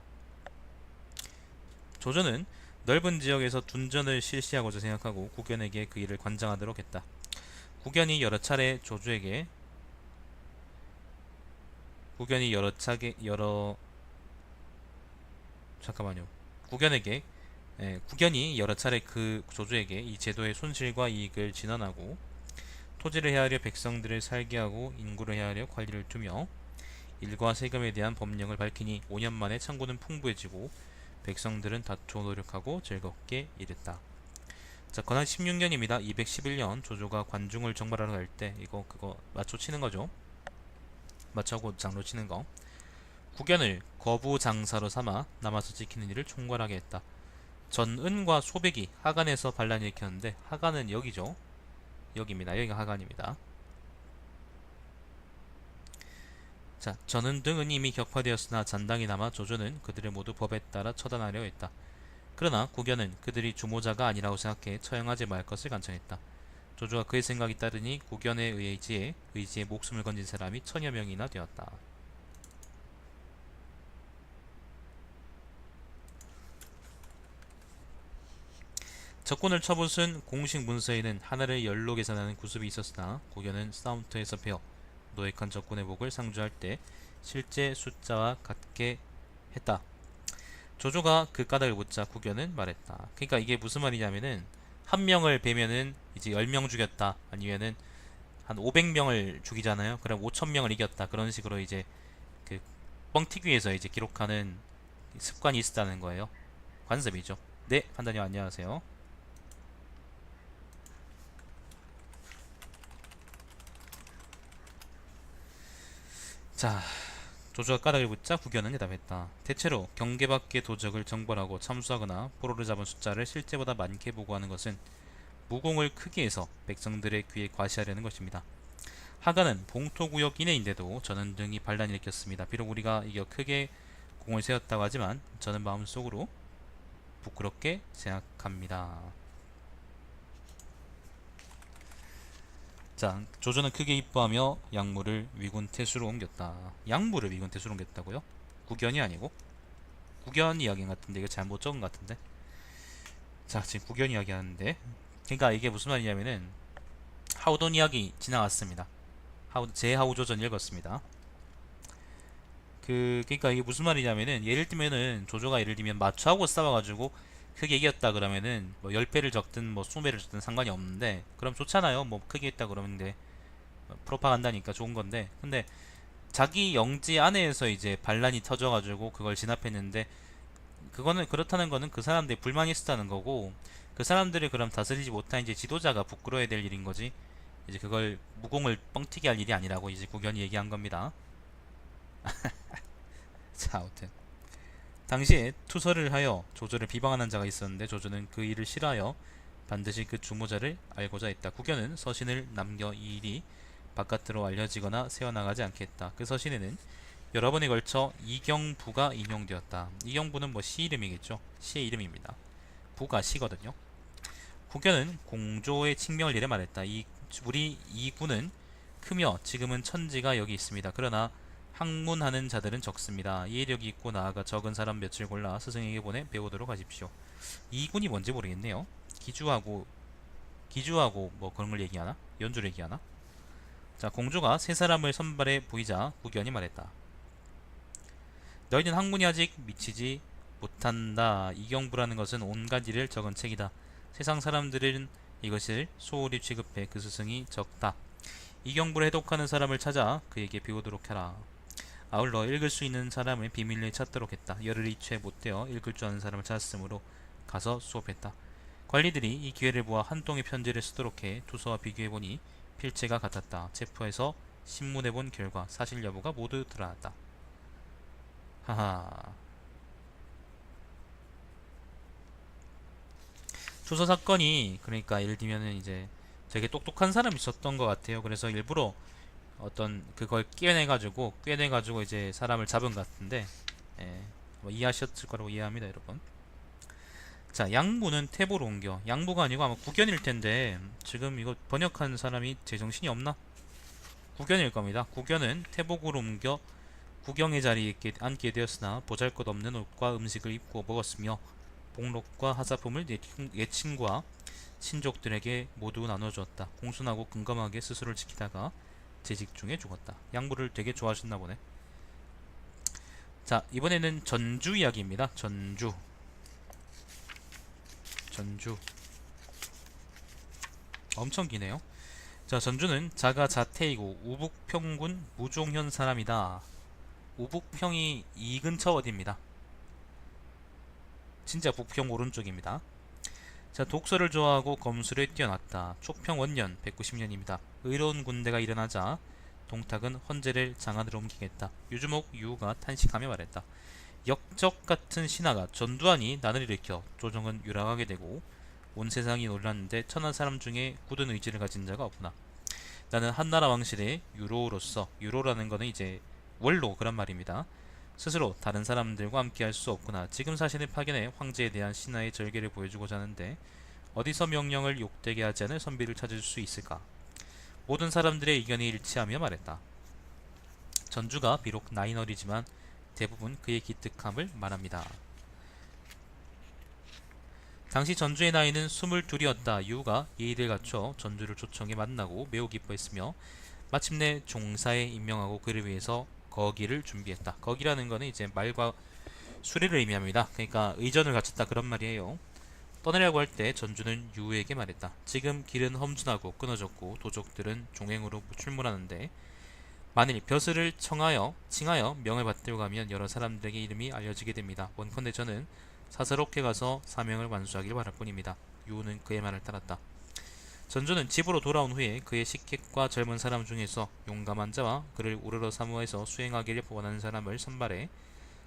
조조는 넓은 지역에서 둔전을 실시하고자 생각하고 구견에게 그 일을 관장하도록 했다. 구견이 여러 차례 조조에게 구견이 여러 차게 여러 잠깐만요. 구견에게 구견이 여러 차례 그 조조에게 이 제도의 손실과 이익을 진언하고 토지를 헤아려 백성들을 살게 하고 인구를 헤아려 관리를 두며 일과 세금에 대한 법령을 밝히니 5년 만에 창고는 풍부해지고 백성들은 다투어 노력하고 즐겁게 일했다. 자, 건한 16년입니다. 211년 조조가 관중을 정벌하러 갈 때 이거 그거 맞춰 치는 거죠. 맞춰고 장로 치는 거. 국연을 거부 장사로 삼아 남아서 지키는 일을 총괄하게 했다. 전은과 소백이 하간에서 반란을 일으켰는데 하간은 여기죠. 여기입니다. 여기가 하간입니다. 자, 전은 등은 이미 격파되었으나 잔당이 남아 조조는 그들을 모두 법에 따라 처단하려 했다. 그러나 국연은 그들이 주모자가 아니라고 생각해 처형하지 말 것을 간청했다. 조조가 그의 생각이 따르니 국연의 의지에 목숨을 건진 사람이 1000여 명이나 되었다. 적군을 쳐부순 공식 문서에는 하나를 열로 계산하는 구습이 있었으나 국연은 싸움터에서 배워 노획한 적군의 목을 상주할 때 실제 숫자와 같게 했다. 조조가 그 까닭을 묻자 국연은 말했다. 그러니까 이게 무슨 말이냐면은 한 명을 베면은 이제 10명 죽였다. 아니면은 한 500명을 죽이잖아요. 그럼 5000명을 이겼다. 그런 식으로 이제 그 뻥튀기에서 이제 기록하는 습관이 있었다는 거예요. 관습이죠. 네, 판단님 안녕하세요. 자, 조조가 까닭을 묻자 국연은 대답했다. 대체로 경계 밖의 도적을 정벌하고 참수하거나 포로를 잡은 숫자를 실제보다 많게 보고하는 것은 무공을 크게 해서 백성들의 귀에 과시하려는 것입니다. 하간은 봉토구역 이내인데도 저는 등이 반란을 일으켰습니다. 비록 우리가 이겨 크게 공을 세웠다고 하지만 저는 마음속으로 부끄럽게 생각합니다. 자, 조조는 크게 이뻐하며 양무를 위군 태수로 옮겼다. 양무를 위군 태수로 옮겼다고요? 국연이 아니고? 국연 이야기 같은데 이거 잘못 적은 것 같은데. 자, 지금 국연 이야기 하는데 그러니까 이게 무슨 말이냐면은 하우돈 이야기 지나갔습니다. 제 하우조전 읽었습니다. 그러니까 이게 무슨 말이냐면은 예를 들면은 조조가 예를 들면 마추하고 싸워가지고 크게 이겼다 그러면은 뭐 10배를 적든 뭐 20배를 적든 상관이 없는데 그럼 좋잖아요. 뭐 크게 했다 그러는데 프로파간다니까 좋은 건데 근데 자기 영지 안에서 이제 반란이 터져가지고 그걸 진압했는데 그거는 그렇다는 거는 그 사람들이 불만이 있었다는 거고 그 사람들이 그럼 다스리지 못한 이제 지도자가 부끄러워야 될 일인 거지 이제 그걸 무공을 뻥튀기 할 일이 아니라고 이제 국연이 얘기한 겁니다. 자, 아무튼 당시에 투서를 하여 조조를 비방하는 자가 있었는데 조조는 그 일을 싫어하여 반드시 그 주모자를 알고자 했다. 국연은 서신을 남겨 이 일이 바깥으로 알려지거나 새어나가지 않겠다. 그 서신에는 여러 번에 걸쳐 이경부가 인용되었다. 이경부는 뭐 시 이름이겠죠. 시의 이름입니다. 부가 시거든요. 국연은 공조의 칙명을 이래 말했다. 우리 이군은 크며 지금은 천지가 여기 있습니다. 그러나 학문하는 자들은 적습니다. 이해력이 있고 나아가 적은 사람 몇을 골라 스승에게 보내 배우도록 하십시오. 이군이 뭔지 모르겠네요. 기주하고 뭐 그런 걸 얘기하나? 연주를 얘기하나? 자, 공조가 세 사람을 선발해 보이자 국연이 말했다. 너희는 학문이 아직 미치지 못한다. 이경부라는 것은 온갖 일을 적은 책이다. 세상 사람들은 이것을 소홀히 취급해 그 스승이 적다. 이경부를 해독하는 사람을 찾아 그에게 배우도록 하라. 아울러 읽을 수 있는 사람을 비밀리에 찾도록 했다. 열을 이취해 못되어 읽을 줄 아는 사람을 찾았으므로 가서 수업했다. 관리들이 이 기회를 보아 한 통의 편지를 쓰도록 해 투서와 비교해보니 필체가 같았다. 체포해서 신문해본 결과 사실 여부가 모두 드러났다. 하하. 투서 사건이 그러니까 예를 들면은 이제 되게 똑똑한 사람이 있었던 것 같아요. 그래서 일부러 어떤 그걸 꿰내가지고 이제 사람을 잡은 것 같은데 예, 뭐 이해하셨을 거라고 이해합니다, 여러분. 자, 양부는 태보로 옮겨. 양부가 아니고 아마 국견일 텐데 지금 이거 번역한 사람이 제정신이 없나? 국견일 겁니다. 국견은 태복으로 옮겨 국영의 자리에 앉게 되었으나 보잘것없는 옷과 음식을 입고 먹었으며 복록과 하사품을 예친과 친족들에게 모두 나눠주었다. 공손하고 근검하게 스스로를 지키다가 재직 중에 죽었다. 양부를 되게 좋아하셨나 보네. 자, 이번에는 전주 이야기입니다. 전주 엄청 기네요. 자, 전주는 자가 자태이고 우북평군 무종현 사람이다. 우북평이 이 근처 어디입니다. 진짜 북평 오른쪽입니다. 자, 독서를 좋아하고 검술에 뛰어났다. 초평 원년 190년입니다. 의로운 군대가 일어나자 동탁은 헌재를 장안으로 옮기겠다. 유주목 유우가 탄식하며 말했다. 역적 같은 신하가 전두환이 난을 일으켜 조정은 유락하게 되고 온 세상이 놀랐는데 천한 사람 중에 굳은 의지를 가진 자가 없구나. 나는 한나라 왕실의 유로로서, 유로라는 거는 이제 원로 그런 말입니다. 스스로 다른 사람들과 함께 할 수 없구나. 지금 사실을 파견해 황제에 대한 신하의 절개를 보여주고자 하는데 어디서 명령을 욕되게 하지 않을 선비를 찾을 수 있을까? 모든 사람들의 의견이 일치하며 말했다. 전주가 비록 나이는 어리지만 대부분 그의 기특함을 말합니다. 당시 전주의 나이는 22이었다. 유우가 예의를 갖춰 전주를 초청해 만나고 매우 기뻐했으며 마침내 종사에 임명하고 그를 위해서 거기를 준비했다. 거기라는 거는 이제 말과 수리를 의미합니다. 그러니까 의전을 갖췄다 그런 말이에요. 떠나려고 할 때 전주는 유우에게 말했다. 지금 길은 험준하고 끊어졌고 도적들은 종행으로 출몰하는데 만일 벼슬을 칭하여 명을 받들고 가면 여러 사람들에게 이름이 알려지게 됩니다. 원컨대 저는 사사롭게 가서 사명을 완수하길 바랄 뿐입니다. 유우는 그의 말을 따랐다. 전주는 집으로 돌아온 후에 그의 식객과 젊은 사람 중에서 용감한 자와 그를 우러러 사모해서 수행하기를 원하는 사람을 선발해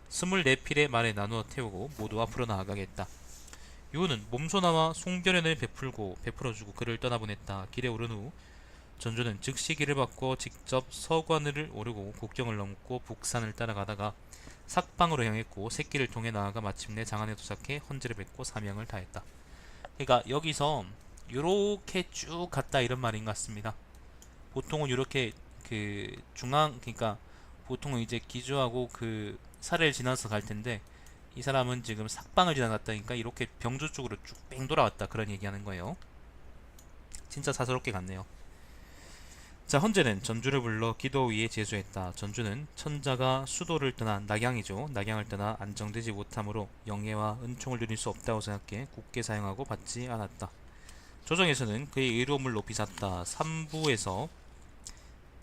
24필의 말에 나누어 태우고 모두 앞으로 나아가겠다. 유우는 몸소나와 송별연을 베풀어주고 그를 떠나보냈다. 길에 오른 후 전주는 즉시 길을 바꿔 직접 서관을 오르고 국경을 넘고 북산을 따라가다가 삭방으로 향했고 새길을 통해 나아가 마침내 장안에 도착해 헌제를 뵙고 사명을 다했다. 그러니까 여기서 요렇게 쭉 갔다 이런 말인 것 같습니다. 보통은 요렇게 그 중앙 그러니까 보통은 이제 기주하고 그 사례를 지나서 갈 텐데 이 사람은 지금 삭방을 지나갔다니까 이렇게 병주 쪽으로 쭉 뺑 돌아왔다 그런 얘기하는 거예요. 진짜 사사롭게 갔네요. 자, 헌제는 전주를 불러 기도 위에 제수했다. 전주는 천자가 수도를 떠나 낙양이죠. 낙양을 떠나 안정되지 못하므로 영예와 은총을 누릴 수 없다고 생각해 굳게 사용하고 받지 않았다. 조정에서는 그의 의로움을 높이 샀다.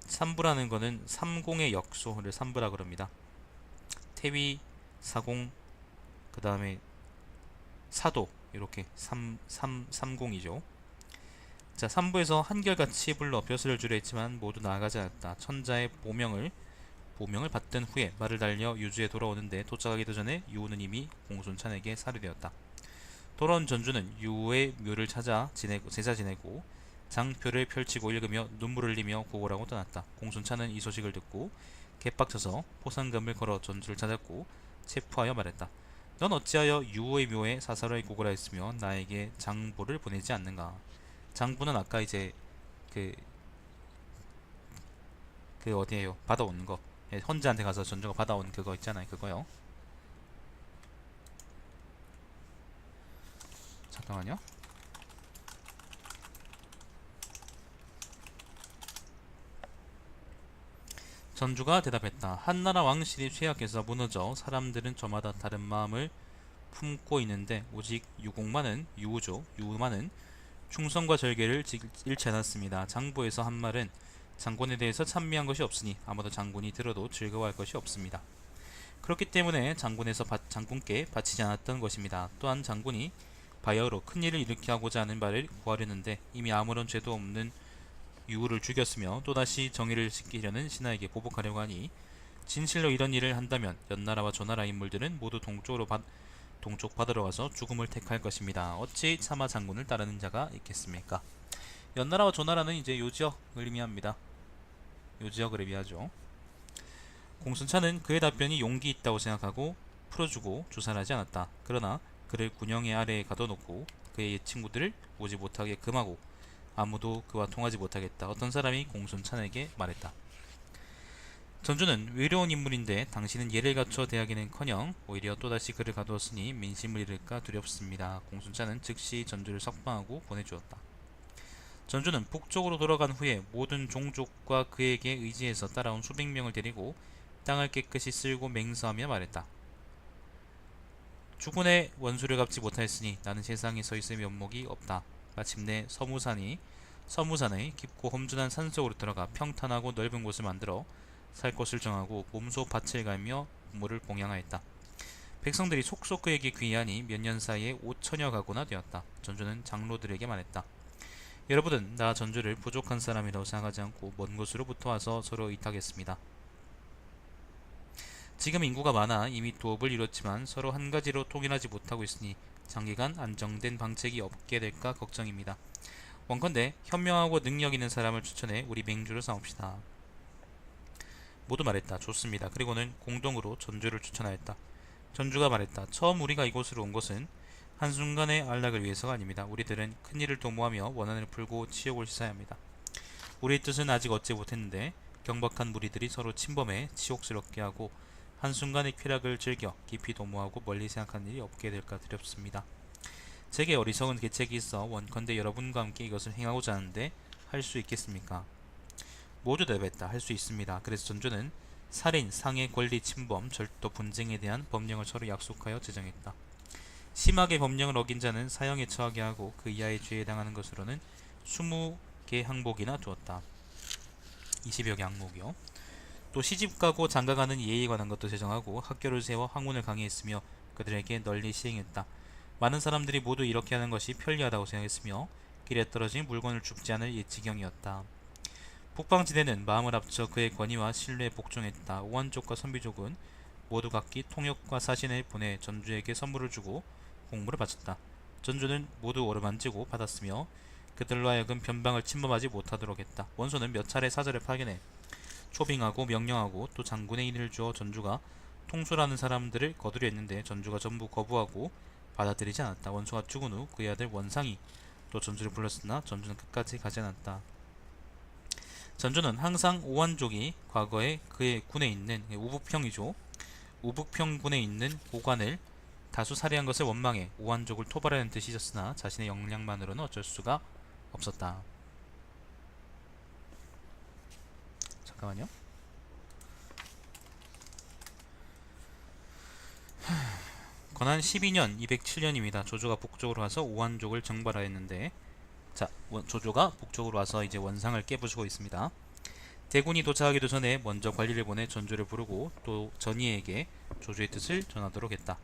삼부라는 거는 삼공의 역소를 삼부라 그럽니다. 태위, 사공, 그 다음에 사도 이렇게 삼공이죠. 자, 3부에서 한결같이 불러 벼슬을 주려 했지만 모두 나아가지 않았다. 천자의 보명을 받든 후에 말을 달려 유주에 돌아오는데 도착하기도 전에 유우는 이미 공손찬에게 살해되었다. 돌아온 전주는 유우의 묘를 찾아 제사 지내고 장표를 펼치고 읽으며 눈물을 흘리며 고고라고 떠났다. 공손찬은 이 소식을 듣고 개빡쳐서 포상금을 걸어 전주를 찾았고 체포하여 말했다. 넌 어찌하여 유우의 묘에 사사로이 고고라 했으며 나에게 장보를 보내지 않는가? 장부는 아까 이제 그 어디에요? 받아온 거. 예, 헌자한테 가서 전주가 받아온 그거 있잖아요. 그거요. 잠깐만요. 전주가 대답했다. 한나라 왕실이 쇠약해서 무너져 사람들은 저마다 다른 마음을 품고 있는데 오직 유우만은 충성과 절개를 잃지 않았습니다. 장부에서 한 말은 장군에 대해서 찬미한 것이 없으니 아마도 장군이 들어도 즐거워할 것이 없습니다. 그렇기 때문에 장군께 바치지 않았던 것입니다. 또한 장군이 바야흐로 큰일을 일으켜 하고자 하는 바를 구하려는데 이미 아무런 죄도 없는 유우를 죽였으며 또다시 정의를 지키려는 신하에게 보복하려고 하니 진실로 이런 일을 한다면 연나라와 조나라 인물들은 모두 동쪽 바다로 가서 죽음을 택할 것입니다. 어찌 차마 장군을 따르는 자가 있겠습니까? 연나라와 조나라는 이제 요지역을 의미합니다. 요지역을 의미하죠. 공순찬은 그의 답변이 용기 있다고 생각하고 풀어주고 조사를 하지 않았다. 그러나 그를 군영의 아래에 가둬놓고 그의 친구들을 오지 못하게 금하고 아무도 그와 통하지 못하겠다. 어떤 사람이 공순찬에게 말했다. 전주는 외로운 인물인데 당신은 예를 갖춰 대하기는커녕 오히려 또다시 그를 가두었으니 민심을 잃을까 두렵습니다. 공순찬은 즉시 전주를 석방하고 보내주었다. 전주는 북쪽으로 돌아간 후에 모든 종족과 그에게 의지해서 따라온 수백 명을 데리고 땅을 깨끗이 쓸고 맹세하며 말했다. 주군의 원수를 갚지 못하였으니 나는 세상에 서 있을 면목이 없다. 마침내 서무산의 깊고 험준한 산속으로 들어가 평탄하고 넓은 곳을 만들어 살 것을 정하고 몸소 밭을 갈며 부모를 봉양하였다. 백성들이 속속 그에게 귀의하니 몇 년 사이에 5천여 가구나 되었다. 전주는 장로들에게 말했다. 여러분은 나 전주를 부족한 사람이라고 생각하지 않고 먼 곳으로부터 와서 서로 의탁했습니다. 지금 인구가 많아 이미 도읍을 이뤘지만 서로 한 가지로 통일하지 못하고 있으니 장기간 안정된 방책이 없게 될까 걱정입니다. 원컨대 현명하고 능력 있는 사람을 추천해 우리 맹주를 싸웁시다. 모두 말했다. 좋습니다. 그리고는 공동으로 전주를 추천하였다. 전주가 말했다. 처음 우리가 이곳으로 온 것은 한순간의 안락을 위해서가 아닙니다. 우리들은 큰일을 도모하며 원한을 풀고 치욕을 시사해야 합니다. 우리의 뜻은 아직 얻지 못했는데 경박한 무리들이 서로 침범해 치욕스럽게 하고 한순간의 쾌락을 즐겨 깊이 도모하고 멀리 생각하는 일이 없게 될까 두렵습니다. 제게 어리석은 계책이 있어 원컨대 여러분과 함께 이것을 행하고자 하는데 할 수 있겠습니까? 모두 대답했다. 할 수 있습니다. 그래서 전주는 살인, 상해, 권리 침범, 절도, 분쟁에 대한 법령을 서로 약속하여 제정했다. 심하게 법령을 어긴 자는 사형에 처하게 하고 그 이하의 죄에 해당하는 것으로는 20개 항목이나 두었다. 20여 개 항목이요. 또 시집가고 장가가는 예의에 관한 것도 제정하고 학교를 세워 학문을 강의했으며 그들에게 널리 시행했다. 많은 사람들이 모두 이렇게 하는 것이 편리하다고 생각했으며 길에 떨어진 물건을 줍지 않을 예지경이었다. 북방지대는 마음을 합쳐 그의 권위와 신뢰에 복종했다. 오한족과 선비족은 모두 각기 통역과 사신을 보내 전주에게 선물을 주고 공물을 바쳤다. 전주는 모두 어루만지고 받았으며 그들로 하여금 변방을 침범하지 못하도록 했다. 원소는 몇 차례 사절을 파견해 초빙하고 명령하고 또 장군의 인을 주어 전주가 통솔하는 사람들을 거두려 했는데 전주가 전부 거부하고 받아들이지 않았다. 원소가 죽은 후 그의 아들 원상이 또 전주를 불렀으나 전주는 끝까지 가지 않았다. 전주는 항상 오한족이 과거에 그의 군에 있는 우북평이죠. 우북평군에 있는 고관을 다수 살해한 것을 원망해 오한족을 토벌하는 듯이 있었으나 자신의 역량만으로는 어쩔 수가 없었다. 잠깐만요. 건한 12년 207년입니다. 조조가 북쪽으로 와서 오한족을 정발하였는데 자, 조조가 북쪽으로 와서 이제 원상을 깨부수고 있습니다. 대군이 도착하기도 전에 먼저 관리를 보내 전주를 부르고 또 전이에게 조조의 뜻을 전하도록 했다.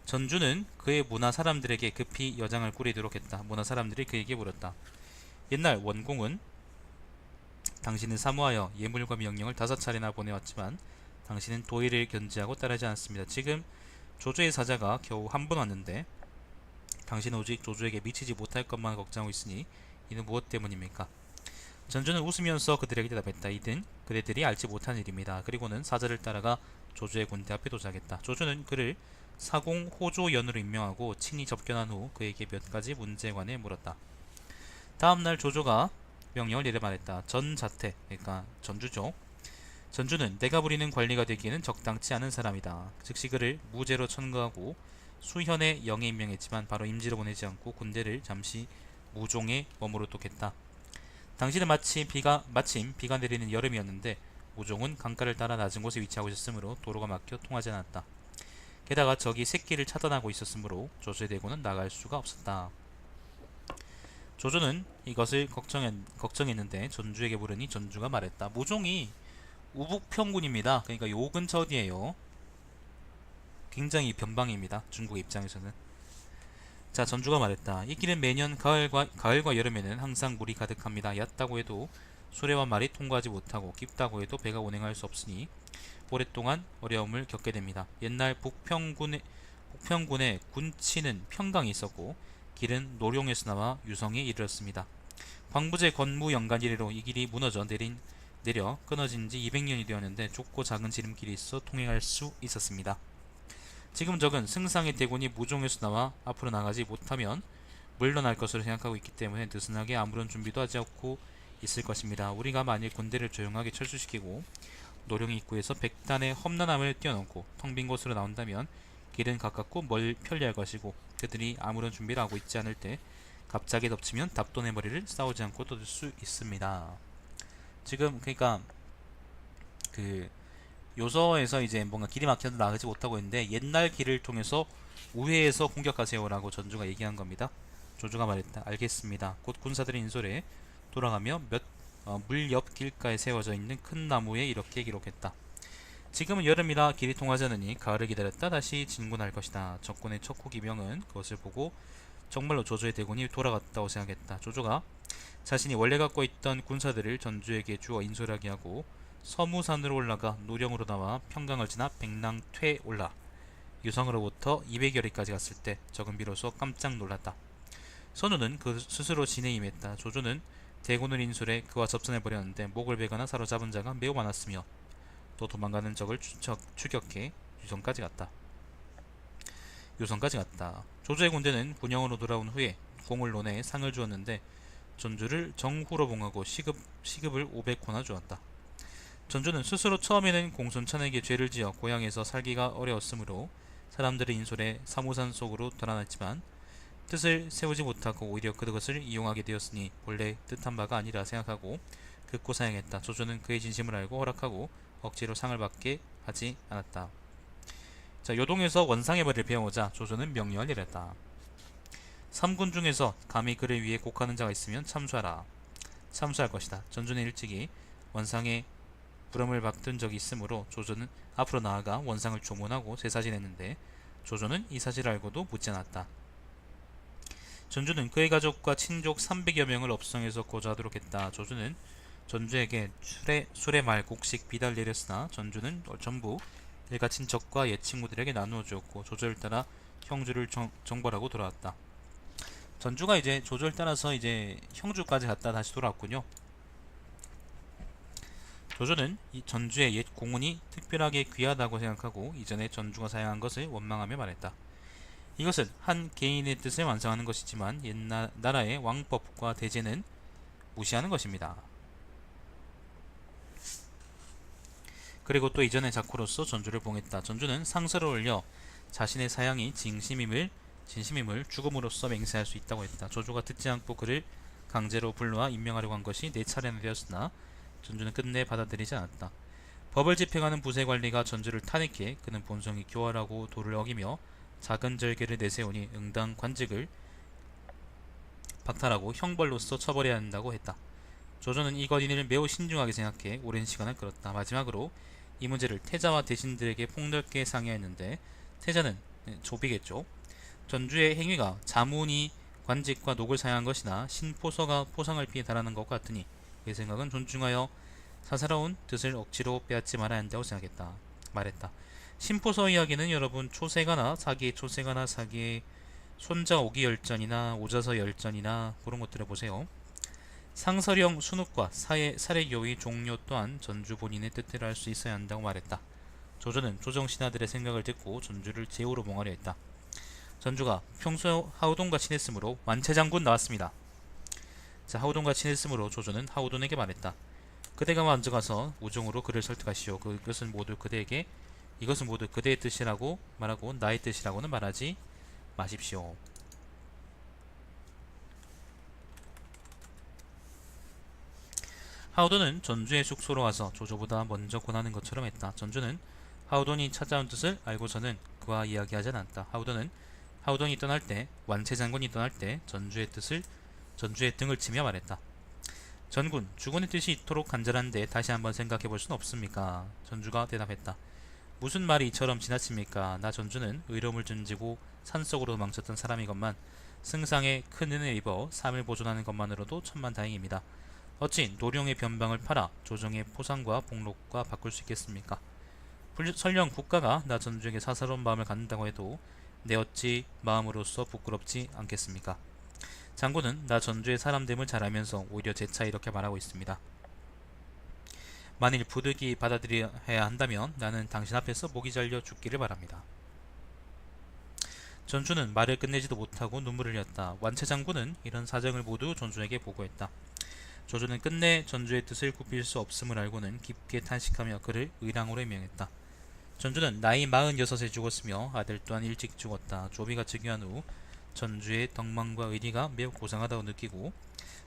전주는 그의 문하 사람들에게 급히 여장을 꾸리도록 했다. 문하 사람들이 그에게 물었다. 옛날 원공은 당신은 사모하여 예물과 명령을 5차례나 보내왔지만 당신은 도의를 견지하고 따르지 않았습니다. 지금 조조의 사자가 겨우 한 번 왔는데 당신은 오직 조조에게 미치지 못할 것만 걱정하고 있으니 이는 무엇 때문입니까? 전주는 웃으면서 그들에게 대답했다. 이는 그대들이 알지 못한 일입니다. 그리고는 사자를 따라가 조조의 군대 앞에 도착했다. 조조는 그를 사공 호조연으로 임명하고 친히 접견한 후 그에게 몇 가지 문제에 관해 물었다. 다음날 조조가 명령을 내려 말했다. 전자태, 그러니까 전주죠. 전주는 내가 부리는 관리가 되기에는 적당치 않은 사람이다. 즉시 그를 무죄로 천거하고 수현의 영에 임명했지만 바로 임지로 보내지 않고 군대를 잠시 무종에 머무르도록 했다. 당시는 마침 비가 내리는 여름이었는데 무종은 강가를 따라 낮은 곳에 위치하고 있었으므로 도로가 막혀 통하지 않았다. 게다가 적이 새끼를 차단하고 있었으므로 조조의 대군은 나갈 수가 없었다. 조조는 이것을 걱정했는데 전주에게 물으니 전주가 말했다. 무종이 우북평군입니다. 그러니까 요 근처 어디에요? 굉장히 변방입니다. 중국 입장에서는. 자, 전주가 말했다. 이 길은 매년 가을과 여름에는 항상 물이 가득합니다. 얕다고 해도 수레와 말이 통과하지 못하고 깊다고 해도 배가 운행할 수 없으니 오랫동안 어려움을 겪게 됩니다. 옛날 북평군에 군치는 평강이 있었고 길은 노룡에서 나와 유성에 이르렀습니다. 광부제 건무 연간 이래로 이 길이 무너져 내려 끊어진 지 200년이 되었는데 좁고 작은 지름길이 있어 통행할 수 있었습니다. 지금 적은 승상의 대군이 무종에서 나와 앞으로 나가지 못하면 물러날 것으로 생각하고 있기 때문에 느슨하게 아무런 준비도 하지 않고 있을 것입니다. 우리가 만일 군대를 조용하게 철수시키고 노룡 입구에서 100단의 험난함을 뛰어넘고 텅 빈 곳으로 나온다면 길은 가깝고 편리할 것이고 그들이 아무런 준비를 하고 있지 않을 때 갑자기 덮치면 답돈의 머리를 싸우지 않고 뜯을 수 있습니다. 지금 그러니까 그 요서에서 이제 뭔가 길이 막혀서 나가지 못하고 있는데 옛날 길을 통해서 우회해서 공격하세요라고 전주가 얘기한 겁니다. 조조가 말했다. 알겠습니다. 곧 군사들의 인솔에 돌아가며 몇 물 옆 길가에 세워져 있는 큰 나무에 이렇게 기록했다. 지금은 여름이라 길이 통하지 않으니 가을을 기다렸다 다시 진군할 것이다. 적군의 척후 기병은 그것을 보고 정말로 조조의 대군이 돌아갔다고 생각했다. 조조가 자신이 원래 갖고 있던 군사들을 전주에게 주어 인솔하게 하고 서무산으로 올라가 노령으로 나와 평강을 지나 백랑퇴 올라 유성으로부터 200여리까지 갔을 때 적은 비로소 깜짝 놀랐다. 선우는 그 스스로 진에 임했다. 조조는 대군을 인솔해 그와 접선해 버렸는데 목을 베거나 사로잡은 자가 매우 많았으며 또 도망가는 적을 추격해 유성까지 갔다. 조조의 군대는 군영으로 돌아온 후에 공을 논해 상을 주었는데 전주를 정후로 봉하고 시급을 500호나 주었다. 전주는 스스로 처음에는 공손찬에게 죄를 지어 고향에서 살기가 어려웠으므로 사람들의 인솔에 사무산 속으로 돌아났지만 뜻을 세우지 못하고 오히려 그것을 이용하게 되었으니 본래 뜻한 바가 아니라 생각하고 극구 사양했다. 조조는 그의 진심을 알고 허락하고 억지로 상을 받게 하지 않았다. 자, 요동에서 원상의 벌을 배워오자 조조는 명령을 내렸다. 3군 중에서 감히 그를 위해 곡하는 자가 있으면 참수하라. 참수할 것이다. 전주는 일찍이 원상의 부름을 받은 적이 있으므로 조조는 앞으로 나아가 원상을 조문하고 제사지냈는데 조조는 이 사실을 알고도 묻지 않았다. 전주는 그의 가족과 친족 300여 명을 업성에서 고자하도록 했다. 조조는 전주에게 수레 말 곡식 비달 내렸으나 전주는 전부 일가 친척과 옛 친구들에게 나누어 주었고 조조를 따라 형주를 정벌하고 돌아왔다. 전주가 이제 조조를 따라서 이제 형주까지 갔다 다시 돌아왔군요. 조조는 이 전주의 옛 공운이 특별하게 귀하다고 생각하고 이전에 전주가 사용한 것을 원망하며 말했다. 이것은 한 개인의 뜻을 완성하는 것이지만 옛날 나라의 왕법과 대제는 무시하는 것입니다. 그리고 또 이전의 작호로서 전주를 봉했다. 전주는 상서를 올려 자신의 사양이 진심임을 죽음으로써 맹세할 수 있다고 했다. 조조가 듣지 않고 그를 강제로 불러와 임명하려고 한 것이 4차례나 되었으나 전주는 끝내 받아들이지 않았다. 법을 집행하는 부세관리가 전주를 탄핵해 그는 본성이 교활하고 도를 어기며 작은 절개를 내세우니 응당 관직을 박탈하고 형벌로서 처벌해야 한다고 했다. 조조는 이 건의를 매우 신중하게 생각해 오랜 시간을 끌었다. 마지막으로 이 문제를 태자와 대신들에게 폭넓게 상의했는데 태자는 조비겠죠. 전주의 행위가 자문이 관직과 녹을 사용한 것이나 신포서가 포상을 피해 달하는 것 같으니 그의 생각은 존중하여 사사로운 뜻을 억지로 빼앗지 말아야 한다고 말했다. 신포서 이야기는 여러분 초세가나 사기의 손자 오기 열전이나 오자서 열전이나 그런 것들을 보세요. 상서령 순욱과 사례교의 종료 또한 전주 본인의 뜻대로 할 수 있어야 한다고 말했다. 조조는 조정 신하들의 생각을 듣고 전주를 제후로 봉하려 했다. 전주가 평소 하우돈과 친했으므로 완채장군 나왔습니다. 자, 하우돈과 친했으므로 조조는 하우돈에게 말했다. 그대가 먼저 가서 우정으로 그를 설득하시오. 이것은 모두 그대의 뜻이라고 말하고 나의 뜻이라고는 말하지 마십시오. 하우돈은 전주의 숙소로 와서 조조보다 먼저 권하는 것처럼 했다. 전주는 하우돈이 찾아온 뜻을 알고서는 그와 이야기하지 않았다. 하우돈이 떠날 때, 완채장군이 떠날 때 전주의 등을 치며 말했다. 전군, 주군의 뜻이 이토록 간절한데 다시 한번 생각해 볼 수는 없습니까? 전주가 대답했다. 무슨 말이 이처럼 지나칩니까? 나 전주는 의로움을 준지고 산속으로 도망쳤던 사람이건만 승상에 큰 은혜를 입어 삶을 보존하는 것만으로도 천만다행입니다. 어찌 노령의 변방을 팔아 조정의 포상과 복록과 바꿀 수 있겠습니까? 설령 국가가 나 전주에게 사사로운 마음을 갖는다고 해도 내 어찌 마음으로서 부끄럽지 않겠습니까? 장군은 나 전주의 사람됨을 잘 알면서 오히려 재차 이렇게 말하고 있습니다. 만일 부득이 받아들여야 한다면 나는 당신 앞에서 목이 잘려 죽기를 바랍니다. 전주는 말을 끝내지도 못하고 눈물을 흘렸다. 완채장군은 이런 사정을 모두 전주에게 보고했다. 조조는 끝내 전주의 뜻을 굽힐 수 없음을 알고는 깊게 탄식하며 그를 의랑으로 임명했다. 전주는 나이 46에 죽었으며 아들 또한 일찍 죽었다. 조비가 즉위한 후 전주의 덕망과 의리가 매우 고상하다고 느끼고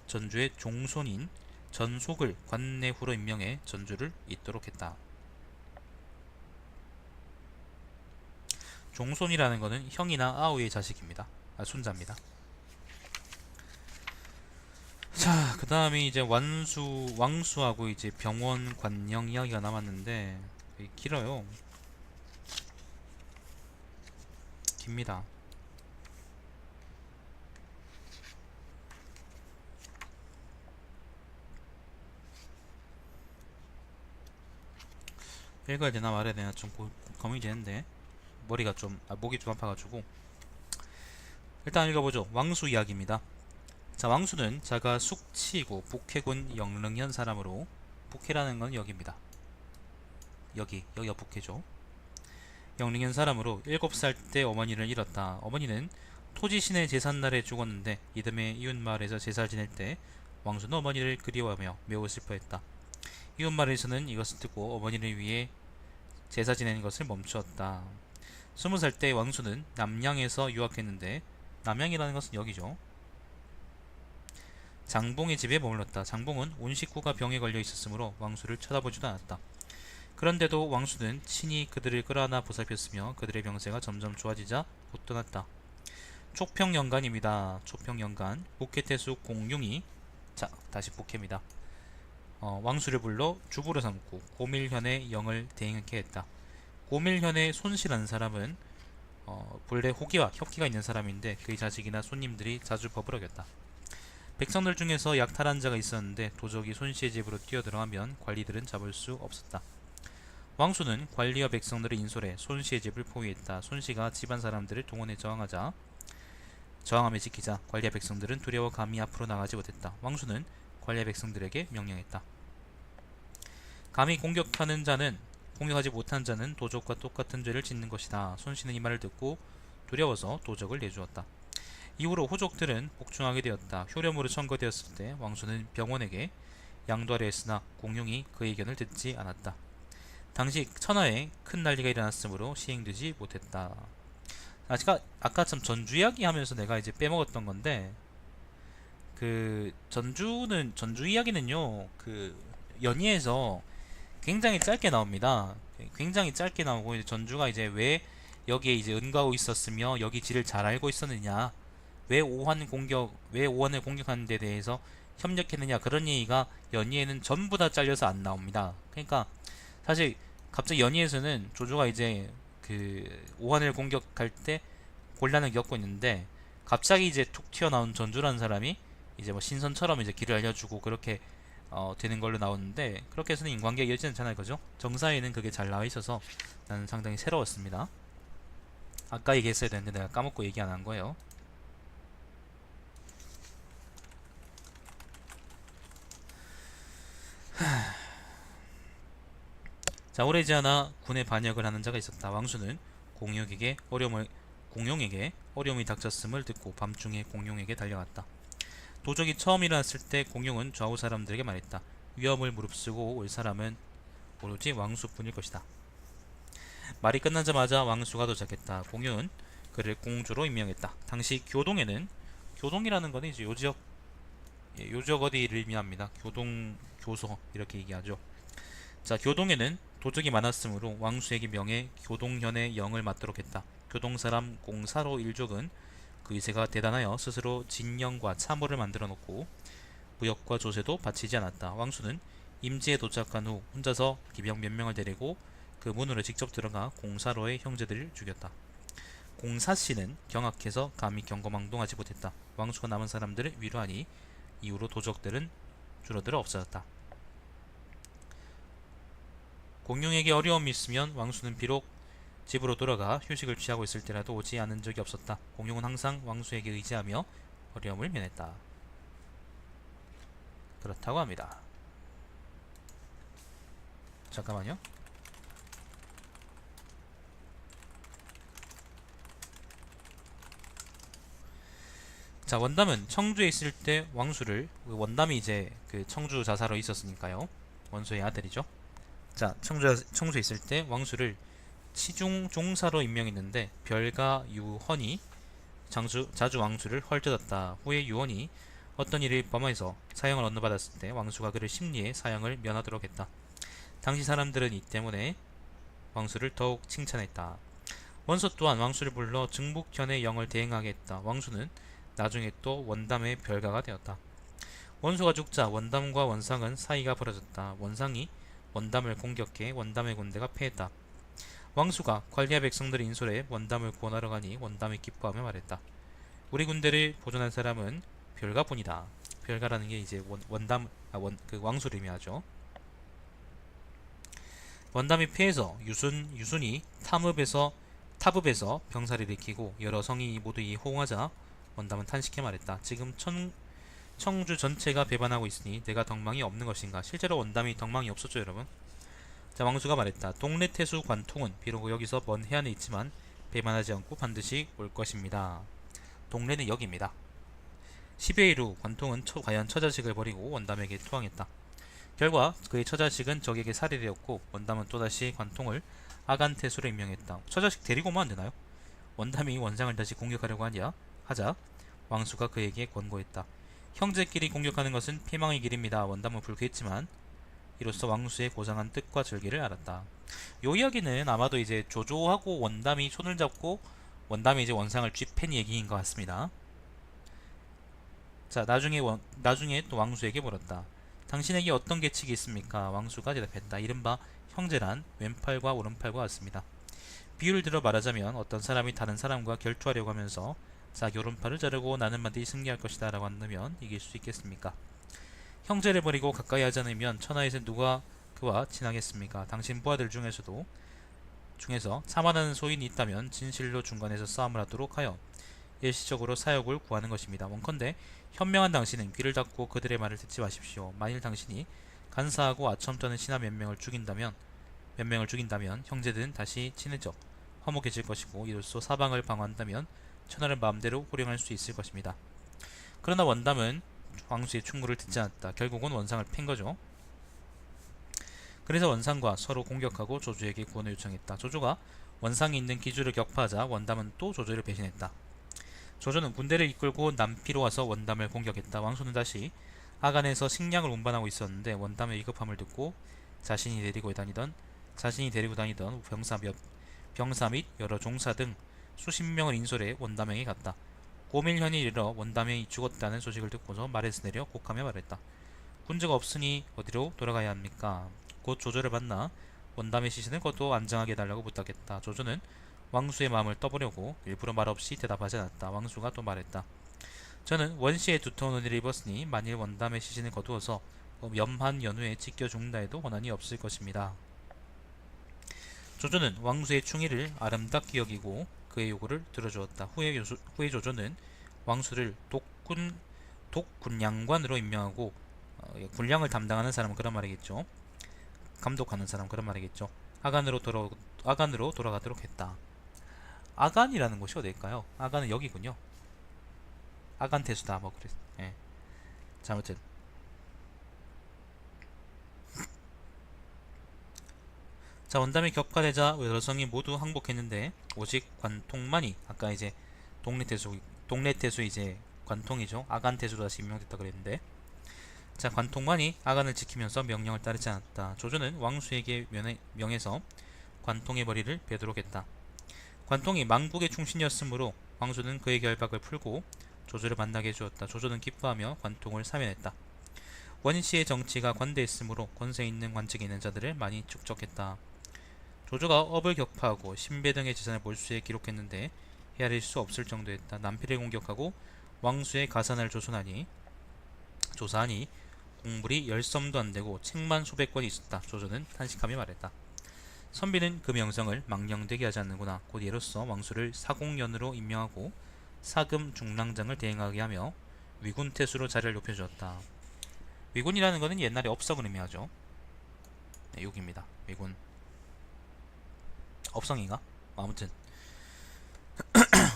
전주의 종손인 전속을 관내후로 임명해 전주를 잇도록 했다. 종손이라는 것은 형이나 아우의 자식입니다. 손자입니다. 자, 그 다음에 이제 왕수하고 이제 병원 관영 이야기가 남았는데 되게 길어요. 깁니다. 읽어야 되나 말아야 되나 좀 고민이 되는데 머리가 좀 목이 좀 아파가지고 일단 읽어보죠. 왕수 이야기입니다. 자, 왕수는 자가 숙치고 북해군 영릉현 사람으로, 북해라는 건 여기입니다. 여기가 북해죠. 영릉현 사람으로 7살 때 어머니를 잃었다. 어머니는 토지신의 제삿날에 죽었는데 이듬해 이웃마을에서 제사를 지낼 때 왕수는 어머니를 그리워하며 매우 슬퍼했다. 이웃마을에서는 이것을 듣고 어머니를 위해 제사 지내는 것을 멈추었다. 20살 때 왕수는 남양에서 유학했는데, 남양이라는 것은 여기죠. 장봉의 집에 머물렀다. 장봉은 온 식구가 병에 걸려 있었으므로 왕수를 쳐다보지도 않았다. 그런데도 왕수는 친히 그들을 끌어안아 보살폈으며 그들의 병세가 점점 좋아지자 곧 떠났다. 촉평연간입니다. 촉평연간. 북해태수 공룡이, 자 다시 북해입니다. 왕수를 불러 주부로 삼고 고밀현의 영을 대행하게 했다. 고밀현의 손씨라는 사람은 본래 호기와 협기가 있는 사람인데 그의 자식이나 손님들이 자주 법을 어겼다. 백성들 중에서 약탈한 자가 있었는데 도적이 손씨의 집으로 뛰어들어가면 관리들은 잡을 수 없었다. 왕수는 관리와 백성들을 인솔해 손씨의 집을 포위했다. 손씨가 집안 사람들을 동원해 저항함에 지키자 관리와 백성들은 두려워 감히 앞으로 나가지 못했다. 왕수는 관리와 백성들에게 명령했다. 감히 공격하지 못한 자는 도적과 똑같은 죄를 짓는 것이다. 손씨는 이 말을 듣고 두려워서 도적을 내주었다. 이후로 호족들은 복종하게 되었다. 효렴으로 청거되었을 때 왕수는 병원에게 양도하려 했으나 공룡이 그의 의견을 듣지 않았다. 당시 천하에 큰 난리가 일어났으므로 시행되지 못했다. 아까 참 전주 이야기 하면서 내가 이제 빼먹었던 건데, 그 전주 이야기는요, 그 연희에서 굉장히 짧게 나옵니다. 굉장히 짧게 나오고, 이제 전주가 이제 왜 여기에 이제 은가고 있었으며 여기 지를 잘 알고 있었느냐, 왜 오한을 공격하는 데 대해서 협력했느냐, 그런 얘기가 연희에는 전부 다 잘려서 안 나옵니다. 그러니까 사실 갑자기 연희에서는 조조가 이제 그 오한을 공격할 때 곤란을 겪고 있는데, 갑자기 이제 툭 튀어나온 전주라는 사람이 이제 뭐 신선처럼 이제 길을 알려주고 그렇게 되는 걸로 나오는데, 그렇게 해서는 인관계가 이어지지 않잖아요, 그죠? 정사에는 그게 잘 나와 있어서 나는 상당히 새로웠습니다. 아까 얘기했어야 되는데 내가 까먹고 얘기 안 한 거예요. 자, 오래지 않아 군에 반역을 하는 자가 있었다. 왕수는 공룡에게 어려움이 닥쳤음을 듣고 밤중에 공룡에게 달려갔다. 도적이 처음 일어났을 때 공룡은 좌우 사람들에게 말했다. 위험을 무릅쓰고 올 사람은 오로지 왕수뿐일 것이다. 말이 끝나자마자 왕수가 도착했다. 공룡은 그를 공주로 임명했다. 당시 교동이라는 거는 이제 요지역 어디를 의미합니다. 교소 이렇게 얘기하죠. 자, 교동에는 도적이 많았으므로 왕수에게 명해 교동현의 영을 맡도록 했다. 교동 사람 공사로 일족은 그 의세가 대단하여 스스로 진영과 참호를 만들어 놓고 무역과 조세도 바치지 않았다. 왕수는 임지에 도착한 후 혼자서 기병 몇 명을 데리고 그 문으로 직접 들어가 공사로의 형제들을 죽였다. 공사씨는 경악해서 감히 경거망동하지 못했다. 왕수가 남은 사람들을 위로하니 이후로 도적들은 줄어들어 없어졌다. 공룡에게 어려움이 있으면 왕수는 비록 집으로 돌아가 휴식을 취하고 있을 때라도 오지 않은 적이 없었다. 공룡은 항상 왕수에게 의지하며 어려움을 면했다. 그렇다고 합니다. 잠깐만요. 자, 원담은 청주에 있을 때 원담이 이제 그 청주 자사로 있었으니까요. 원소의 아들이죠. 자, 청주에 있을 때 왕수를 치중 종사로 임명했는데 별가 유헌이 자주 왕수를 헐뜯었다. 후에 유헌이 어떤 일을 범해서 사형을 언도받았을 때 왕수가 그를 심리해 사형을 면하도록 했다. 당시 사람들은 이 때문에 왕수를 더욱 칭찬했다. 원소 또한 왕수를 불러 증북현의 영을 대행하게 했다. 왕수는 나중에 또 원담의 별가가 되었다. 원수가 죽자 원담과 원상은 사이가 벌어졌다. 원상이 원담을 공격해 원담의 군대가 패했다. 왕수가 관리와 백성들의 인솔에 원담을 구원하러 가니 원담이 기뻐하며 말했다. 우리 군대를 보존한 사람은 별가뿐이다. 별가라는 게 이제 원담 그 왕수를 의미하죠. 원담이 패해서 유순이 타읍에서 병사를 일으키고 여러 성이 모두 호응하자 원담은 탄식해 말했다. 지금 청주 전체가 배반하고 있으니 내가 덕망이 없는 것인가. 실제로 원담이 덕망이 없었죠, 여러분. 자, 왕수가 말했다. 동래태수 관통은 비록 여기서 먼 해안에 있지만 배반하지 않고 반드시 올 것입니다. 동래는 여기입니다. 10여일 후 관통은 과연 처자식을 버리고 원담에게 투항했다. 결과 그의 처자식은 적에게 살해되었고 원담은 또다시 관통을 아간태수로 임명했다. 처자식 데리고 오면 안되나요? 원담이 원상을 다시 공격하려고 하자 왕수가 그에게 권고했다. 형제끼리 공격하는 것은 피망의 길입니다. 원담은 불쾌했지만 이로써 왕수의 고상한 뜻과 절개를 알았다. 요 이야기는 아마도 이제 조조하고 원담이 손을 잡고 원담이 이제 원상을 쥐팬 얘기인 것 같습니다. 자, 나중에 또 왕수에게 물었다. 당신에게 어떤 계책이 있습니까? 왕수가 대답했다. 이른바 형제란 왼팔과 오른팔과 같습니다. 비유를 들어 말하자면 어떤 사람이 다른 사람과 결투하려고 하면서 자기 오른팔을 자르고 나는 반드시 승리할 것이다 라고 한다면 이길 수 있겠습니까? 형제를 버리고 가까이 하지 않으면 천하에서 누가 그와 친하겠습니까? 당신 부하들 중에서 참아하는 소인이 있다면 진실로 중간에서 싸움을 하도록 하여 일시적으로 사역을 구하는 것입니다. 원컨대 현명한 당신은 귀를 닫고 그들의 말을 듣지 마십시오. 만일 당신이 간사하고 아첨 떠는 신하 몇 명을 죽인다면 형제들은 다시 친해져 화목해질 것이고 이로써 사방을 방어한다면 천하를 마음대로 호령할 수 있을 것입니다. 그러나 원담은 왕수의 충고를 듣지 않았다. 결국은 원상을 팬 거죠. 그래서 원상과 서로 공격하고 조조에게 구원을 요청했다. 조조가 원상이 있는 기주를 격파하자 원담은 또 조조를 배신했다. 조조는 군대를 이끌고 남피로 와서 원담을 공격했다. 왕수는 다시 아간에서 식량을 운반하고 있었는데 원담의 위급함을 듣고 자신이 데리고 다니던 병사 및 여러 종사 등 수십 명을 인솔해 원담에게 갔다. 고밀현이 이르러 원담이 죽었다는 소식을 듣고서 말에서 내려 곡하며 말했다. 군주가 없으니 어디로 돌아가야 합니까? 곧 조조를 만나 원담의 시신을 거두어 안장하게 해달라고 부탁했다. 조조는 왕수의 마음을 떠보려고 일부러 말없이 대답하지 않았다. 왕수가 또 말했다. 저는 원시에 두터운 옷을 입었으니 만일 원담의 시신을 거두어서 염한 연후에 찢겨 죽는다 해도 원한이 없을 것입니다. 조조는 왕수의 충의를 아름답게 여기고 그의 요구를 들어주었다. 후에 조조는 왕수를 독군량관으로 임명하고 군량을 담당하는 사람은 그런 말이겠죠. 감독하는 사람 그런 말이겠죠. 아간으로 돌아가도록 했다. 아간이라는 곳이 어디일까요? 아간은 여기군요. 아간 태수다 뭐 그랬. 예. 자, 아무튼 자, 원담이 격파되자 여성이 모두 항복했는데 오직 관통만이 아까 이제 동래태수 이제 관통이죠. 아간 태수로 다시 임명됐다 그랬는데 자, 관통만이 아간을 지키면서 명령을 따르지 않았다. 조조는 왕수에게 명해서 관통의 머리를 베도록 했다. 관통이 망국의 충신이었으므로 왕수는 그의 결박을 풀고 조조를 만나게 해주었다. 조조는 기뻐하며 관통을 사면했다. 원시의 정치가 관대했으므로 권세 있는 관직에 있는 자들을 많이 축적했다. 조조가 업을 격파하고 신배 등의 재산을 몰수해 기록했는데 헤아릴 수 없을 정도였다. 남피를 공격하고 왕수의 가산을 조사하니 공물이 10섬도 안되고 책만 수백 권이 있었다. 조조는 탄식하며 말했다. 선비는 그 명성을 망령되게 하지 않는구나. 곧 이로써 왕수를 사공연으로 임명하고 사금 중랑장을 대행하게 하며 위군태수로 자리를 높여주었다. 위군이라는 것은 옛날에 업성을 의미하죠. 네, 여기입니다. 위군 업성인가? 아무튼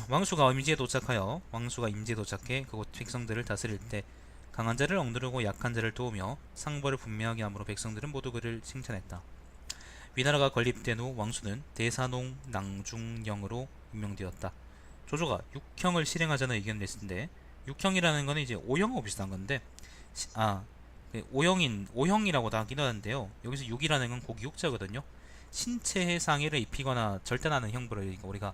왕수가 임지에 도착해 그곳 백성들을 다스릴 때 강한 자를 억누르고 약한 자를 도우며 상벌을 분명하게 하므로 백성들은 모두 그를 칭찬했다. 위나라가 건립된 후 왕수는 대사농 낭중령으로 임명되었다. 조조가 육형을 실행하자는 의견을 냈는데 육형이라는 것은 이제 오형하고 비슷한 건데 오형이라고도 하기도 하는데요. 여기서 육이라는 건 고기 육자거든요. 신체에 상해를 입히거나 절단하는 형벌을 우리가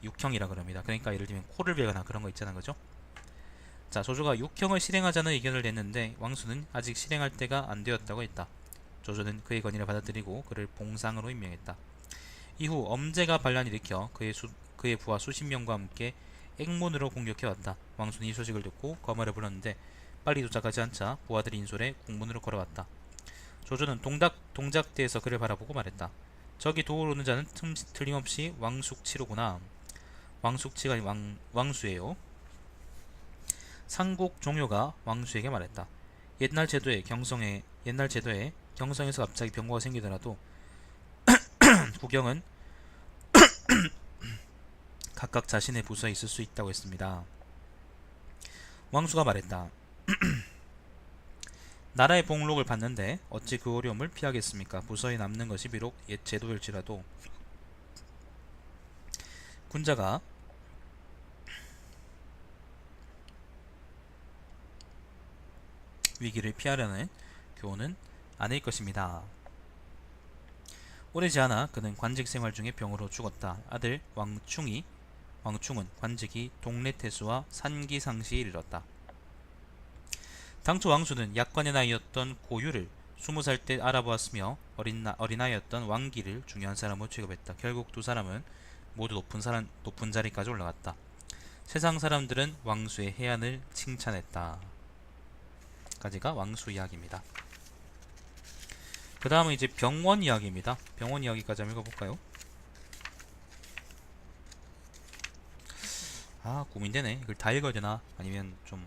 육형이라 그럽니다. 그러니까 예를 들면 코를 베거나 그런 거 있잖아요, 그죠? 자, 조조가 육형을 실행하자는 의견을 냈는데 왕수는 아직 실행할 때가 안 되었다고 했다. 조조는 그의 건의를 받아들이고 그를 봉상으로 임명했다. 이후 엄제가 반란을 일으켜 그의 부하 수십 명과 함께 액문으로 공격해왔다. 왕수는 이 소식을 듣고 거마를 불렀는데 빨리 도착하지 않자 부하들이 인솔해 공문으로 걸어왔다. 조조는 동작대에서 그를 바라보고 말했다. 저기 도울 오는 자는 틀림없이 왕숙치로구나. 왕숙치가 왕수예요. 상국 종효가 왕수에게 말했다. 옛날 제도에 경성에서 갑자기 병거가 생기더라도 구경은 각각 자신의 부서에 있을 수 있다고 했습니다. 왕수가 말했다. 나라의 복록을 받는데 어찌 그 어려움을 피하겠습니까? 부서에 남는 것이 비록 옛 제도일지라도 군자가 위기를 피하려는 교훈은 아닐 것입니다. 오래지 않아 그는 관직 생활 중에 병으로 죽었다. 아들 왕충은 관직이 동래태수와 산기상시에 이르렀다. 당초 왕수는 약관의 나이였던 고유를 20살 때 알아보았으며 어린아이였던 왕기를 중요한 사람으로 취급했다. 결국 두 사람은 모두 높은 자리까지 올라갔다. 세상 사람들은 왕수의 해안을 칭찬했다. 까지가 왕수 이야기입니다. 그 다음은 이제 병원 이야기입니다. 병원 이야기까지 한번 읽어볼까요? 아, 고민되네. 이걸 다 읽어야 되나? 아니면 좀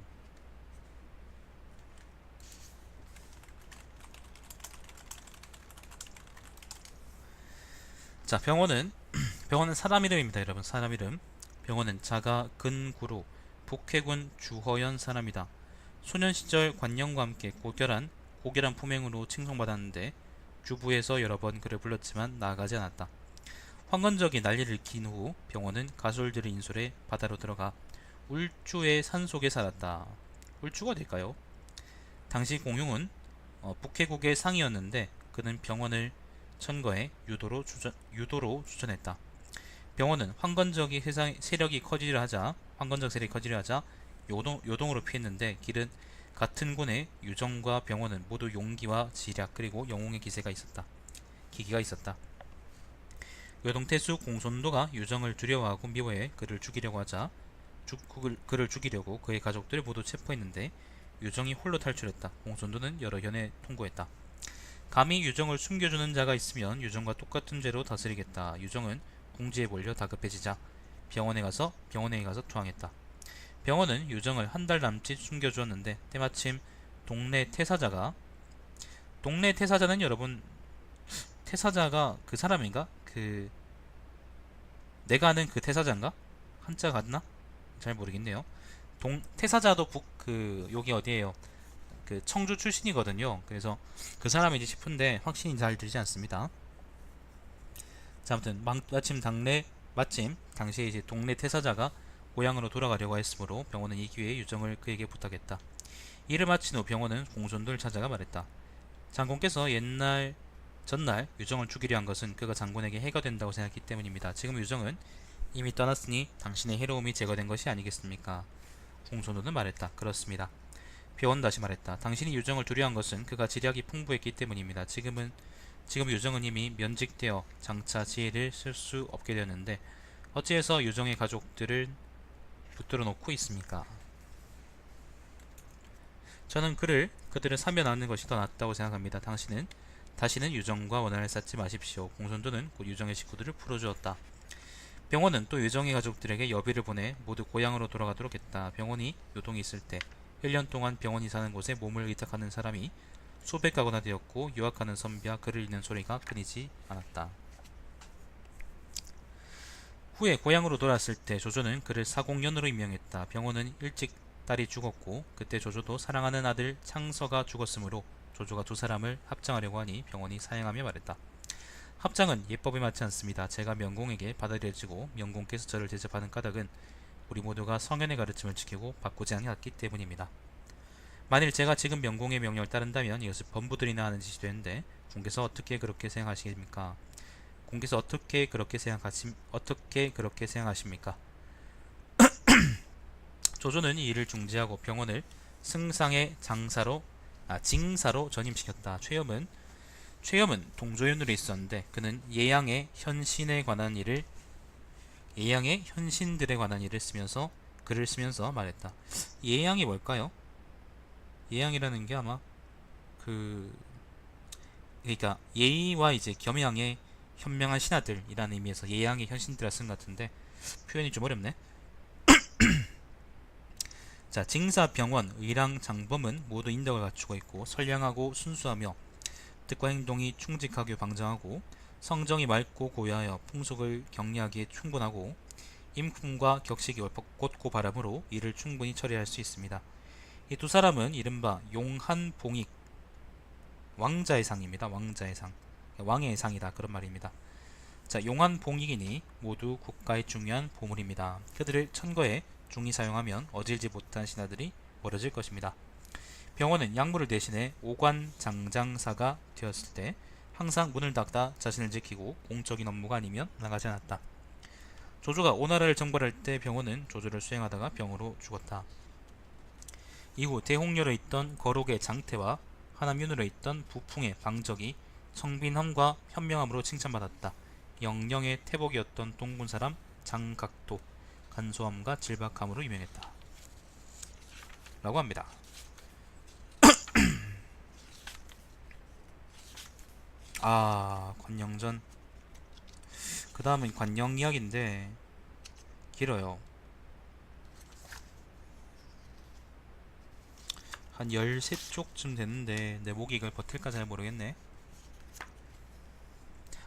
자, 병원은 사람 이름입니다. 여러분, 사람 이름. 병원은 자가 근구로 북해군 주허연 사람이다. 소년 시절 관영과 함께 고결한 품행으로 칭송받았는데 주부에서 여러 번 그를 불렀지만 나아가지 않았다. 황건적이 난리를 일으킨 후 병원은 가솔들을 인솔해 바다로 들어가 울주의 산속에 살았다. 울주가 될까요? 당시 공용은 북해국의 상이었는데 그는 병원을 천거해 유도로 추천했다. 병원은 황건적 세력이 커지려 하자 요동으로 피했는데 길은 같은 군의 유정과 병원은 모두 용기와 지략 그리고 영웅의 기기가 있었다. 요동태수 공손도가 유정을 두려워하고 미워해 그를 죽이려고 그의 가족들을 모두 체포했는데 유정이 홀로 탈출했다. 공손도는 여러 현에 통고했다. 감히 유정을 숨겨주는 자가 있으면 유정과 똑같은 죄로 다스리겠다. 유정은 궁지에 몰려 다급해지자 병원에 가서 투항했다. 병원은 유정을 한 달 남짓 숨겨주었는데 때마침 동네 태사자는 여러분 태사자가 그 사람인가? 내가 아는 그 태사자인가? 한자 같나? 잘 모르겠네요. 태사자도 여기 어디에요? 청주 출신이거든요. 그래서 그 사람이지 싶은데 확신이 잘 들지 않습니다. 자, 아무튼 마침 당시에 이제 동네 태사자가 고향으로 돌아가려고 했으므로 병원은 이 기회에 유정을 그에게 부탁했다. 일을 마친 후 병원은 공손도를 찾아가 말했다. 장군께서 전날 유정을 죽이려 한 것은 그가 장군에게 해가 된다고 생각했기 때문입니다. 지금 유정은 이미 떠났으니 당신의 해로움이 제거된 것이 아니겠습니까? 공손도는 말했다. 그렇습니다. 병원은 다시 말했다. 당신이 유정을 두려워한 것은 그가 지략이 풍부했기 때문입니다. 지금 유정은 이미 면직되어 장차 지혜를 쓸 수 없게 되었는데 어찌해서 유정의 가족들을 붙들어 놓고 있습니까? 저는 그들을 사면하는 것이 더 낫다고 생각합니다. 다시는 유정과 원한을 쌓지 마십시오. 공손도는 곧 유정의 식구들을 풀어주었다. 병원은 또 유정의 가족들에게 여비를 보내 모두 고향으로 돌아가도록 했다. 병원이 요동이 있을 때 1년 동안 병원이 사는 곳에 몸을 의탁하는 사람이 수백 가구나 되었고 유학하는 선비와 글을 읽는 소리가 끊이지 않았다. 후에 고향으로 돌아왔을 때 조조는 그를 사공년으로 임명했다. 병원은 일찍 딸이 죽었고 그때 조조도 사랑하는 아들 창서가 죽었으므로 조조가 두 사람을 합장하려고 하니 병원이 사양하며 말했다. 합장은 예법에 맞지 않습니다. 제가 명공에게 받아들여지고 명공께서 저를 대접하는 까닭은 우리 모두가 성현의 가르침을 지키고 바꾸지 않았기 때문입니다. 만일 제가 지금 명공의 명령을 따른다면 이것을 범부들이나 하는 짓이 되는데 공께서 어떻게 그렇게 생각하십니까? 조조는 이 일을 중지하고 병원을 승상의 징사로 전임시켰다. 최염은 동조연으로 있었는데 그는 예양의 현신들에 관한 글을 쓰면서 말했다. 예양이 뭘까요? 예양이라는 게 아마 그 그러니까 예의와 이제 겸양의 현명한 신하들이라는 의미에서 예양의 현신들을 쓴 것 같은데 표현이 좀 어렵네. 자, 징사, 병원, 의랑, 장범은 모두 인덕을 갖추고 있고 선량하고 순수하며 뜻과 행동이 충직하게 방장하고 성정이 맑고 고야하여 풍속을 격리하기에 충분하고 인품과 격식이 곧고 바람으로 이를 충분히 처리할 수 있습니다. 이 두 사람은 이른바 용한봉익 왕자의 상입니다. 왕자의 상, 왕의 상이다 그런 말입니다. 자, 용한봉익이니 모두 국가의 중요한 보물입니다. 그들을 천거에 중히 사용하면 어질지 못한 신하들이 멀어질 것입니다. 병원은 약물을 대신해 오관장장사가 되었을 때 항상 문을 닫다 자신을 지키고 공적인 업무가 아니면 나가지 않았다. 조조가 오나라를 정벌할 때 병원은 조조를 수행하다가 병으로 죽었다. 이후 대홍렬에 있던 거록의 장태와 하남윤으로 있던 부풍의 방적이 청빈함과 현명함으로 칭찬받았다. 영령의 태복이었던 동군 사람 장각도 간소함과 질박함으로 유명했다. 라고 합니다. 관영전. 그 다음은 관영 이야기인데 길어요. 한 13쪽쯤 됐는데 내 목이 이걸 버틸까 잘 모르겠네.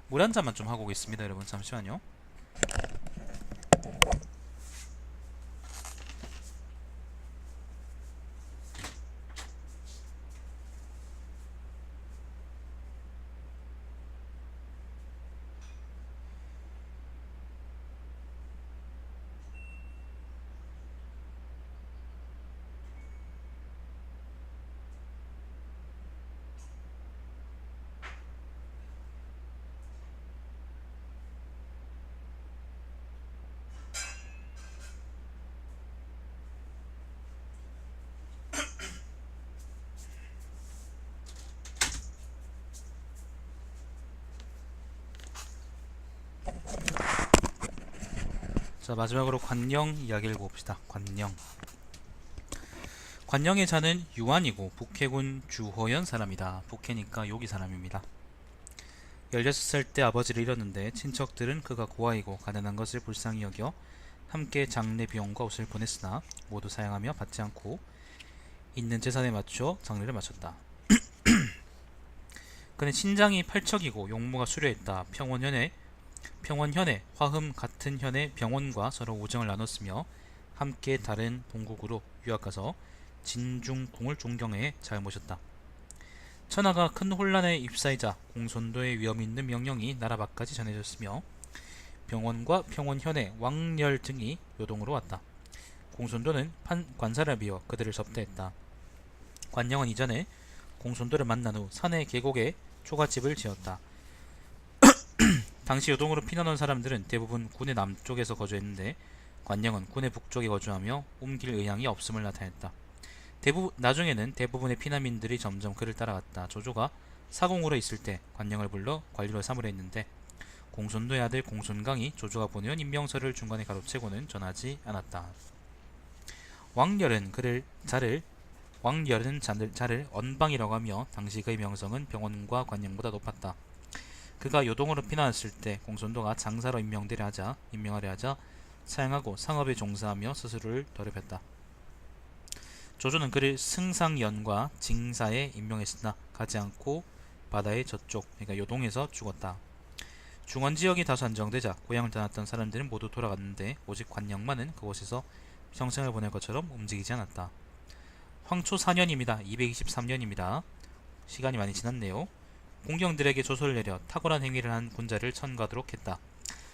물 한 잔만 좀 하고 오겠습니다 여러분. 잠시만요. 자, 마지막으로 관영 이야기를 봅시다. 관영의 자는 유한이고 북해군 주호연 사람이다. 북해니까 여기 사람입니다. 16살 때 아버지를 잃었는데 친척들은 그가 고아이고 가난한 것을 불쌍히 여겨 함께 장례 비용과 옷을 보냈으나 모두 사양하며 받지 않고 있는 재산에 맞춰 장례를 마쳤다. 그는 신장이 8척이고 용모가 수려했다. 평원현의 화흠 같은 현의 병원과 서로 우정을 나눴으며 함께 다른 본국으로 유학가서 진중궁을 존경해 잘 모셨다. 천하가 큰 혼란에 휩싸이자 공손도의 위험이 있는 명령이 나라 밖까지 전해졌으며 병원과 평원현의 왕렬 등이 요동으로 왔다. 공손도는 관사를 비워 그들을 접대했다. 관영은 이전에 공손도를 만난 후 산의 계곡에 초가집을 지었다. 당시 요동으로 피난온 사람들은 대부분 군의 남쪽에서 거주했는데 관영은 군의 북쪽에 거주하며 옮길 의향이 없음을 나타냈다. 나중에는 대부분의 피난민들이 점점 그를 따라갔다. 조조가 사공으로 있을 때 관영을 불러 관리로 삼으려 했는데 공손도의 아들 공손강이 조조가 보내온 임명서를 중간에 가로채고는 전하지 않았다. 왕열은 자를 언방이라고 하며 당시 그의 명성은 병원과 관영보다 높았다. 그가 요동으로 피난했을 때 공손도가 장사로 임명하려 하자 사양하고 상업에 종사하며 스스로를 더럽혔다. 조조는 그를 승상연과 징사에 임명했으나 가지 않고 바다의 저쪽, 그러니까 요동에서 죽었다. 중원지역이 다소 안정되자 고향을 떠났던 사람들은 모두 돌아갔는데 오직 관영만은 그곳에서 평생을 보낼 것처럼 움직이지 않았다. 황초 4년입니다. 223년입니다. 시간이 많이 지났네요. 공경들에게 조소를 내려 탁월한 행위를 한 군자를 천거하도록 했다.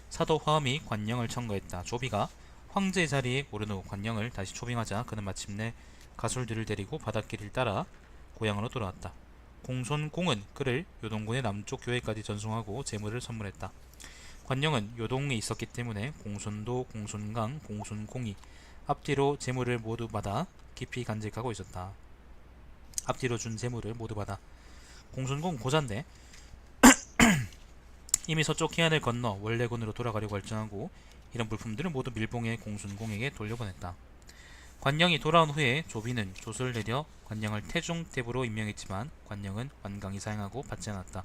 사도 화엄이 관영을 청거했다. 조비가 황제의 자리에 오른 후 관영을 다시 초빙하자 그는 마침내 가술들을 데리고 바닷길을 따라 고향으로 돌아왔다. 공손공은 그를 요동군의 남쪽 교회까지 전송하고 재물을 선물했다. 관영은 요동에 있었기 때문에 공손도, 공손강, 공손공이 앞뒤로 재물을 모두 받아 깊이 간직하고 있었다. 앞뒤로 준 재물을 모두 받아. 공순공 고잔데 이미 서쪽 해안을 건너 원래군으로 돌아가려고 결정하고 이런 물품들을 모두 밀봉해 공순공에게 돌려보냈다. 관영이 돌아온 후에 조비는 조서를 내려 관영을 태중대부로 임명했지만 관영은 완강히 사양하고 받지 않았다.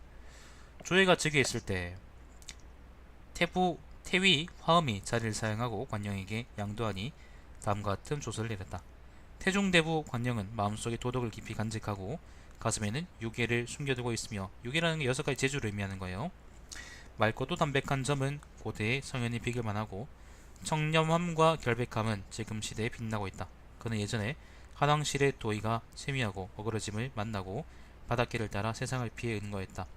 조회가 즉위에 있을 때 태위 화엄이 자리를 사양하고 관영에게 양도하니 다음과 같은 조서를 내렸다. 태중대부 관영은 마음속에 도덕을 깊이 간직하고 가슴에는 유계를 숨겨두고 있으며, 유계라는 게 6가지 재주를 의미하는 거예요. 맑고도 담백한 점은 고대의 성현이 비길만 하고, 청렴함과 결백함은 지금 시대에 빛나고 있다. 그는 예전에 한왕실의 도의가 세미하고 어그러짐을 만나고 바닷길을 따라 세상을 피해 은거했다.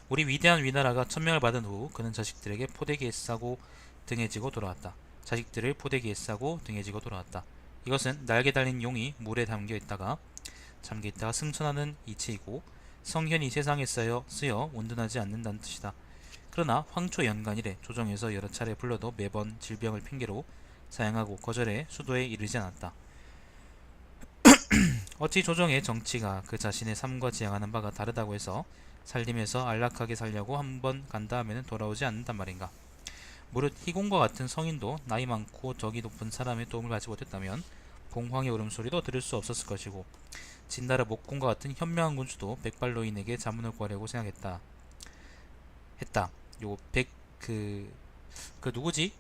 우리 위대한 위나라가 천명을 받은 후 그는 자식들에게 포대기에 싸고 등에 지고 돌아왔다. 자식들을 포대기에 싸고 등에 지고 돌아왔다. 이것은 날개 달린 용이 물에 담겨 있다가 잠겨 있다가 승천하는 이치이고, 성현이 세상에 쓰여 온전하지 않는다는 뜻이다. 그러나 황초 연간 이래 조정에서 여러 차례 불러도 매번 질병을 핑계로 사양하고 거절해 수도에 이르지 않았다. 어찌 조정의 정치가 그 자신의 삶과 지향하는 바가 다르다고 해서 살림에서 안락하게 살려고 한번 간다 하면 돌아오지 않는단 말인가. 무릇 희공과 같은 성인도 나이 많고 덕이 높은 사람의 도움을 받지 못했다면 봉황의 울음소리도 들을 수 없었을 것이고, 진나라 목공과 같은 현명한 군주도 백발노인에게 자문을 구하려고 생각했다. 요 누구지?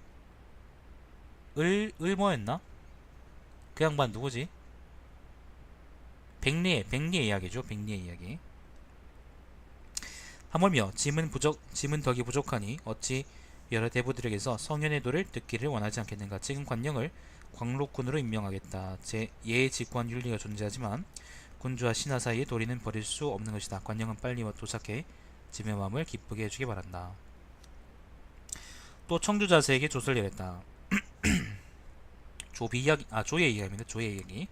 뭐였나? 그 양반 누구지? 백리의 이야기죠. 백리의 이야기. 하물며 짐은 덕이 부족하니 어찌 여러 대부들에게서 성현의 도를 듣기를 원하지 않겠는가. 지금 관영을 광록군으로 임명하겠다. 예의 직관 윤리가 존재하지만 군주와 신하 사이의 도리는 버릴 수 없는 것이다. 관영은 빨리 도착해 짐의 마음을 기쁘게 해주기 바란다. 또 청주자세에게 조서를 내렸다. 조의 이야기입니다. 조의 이야기.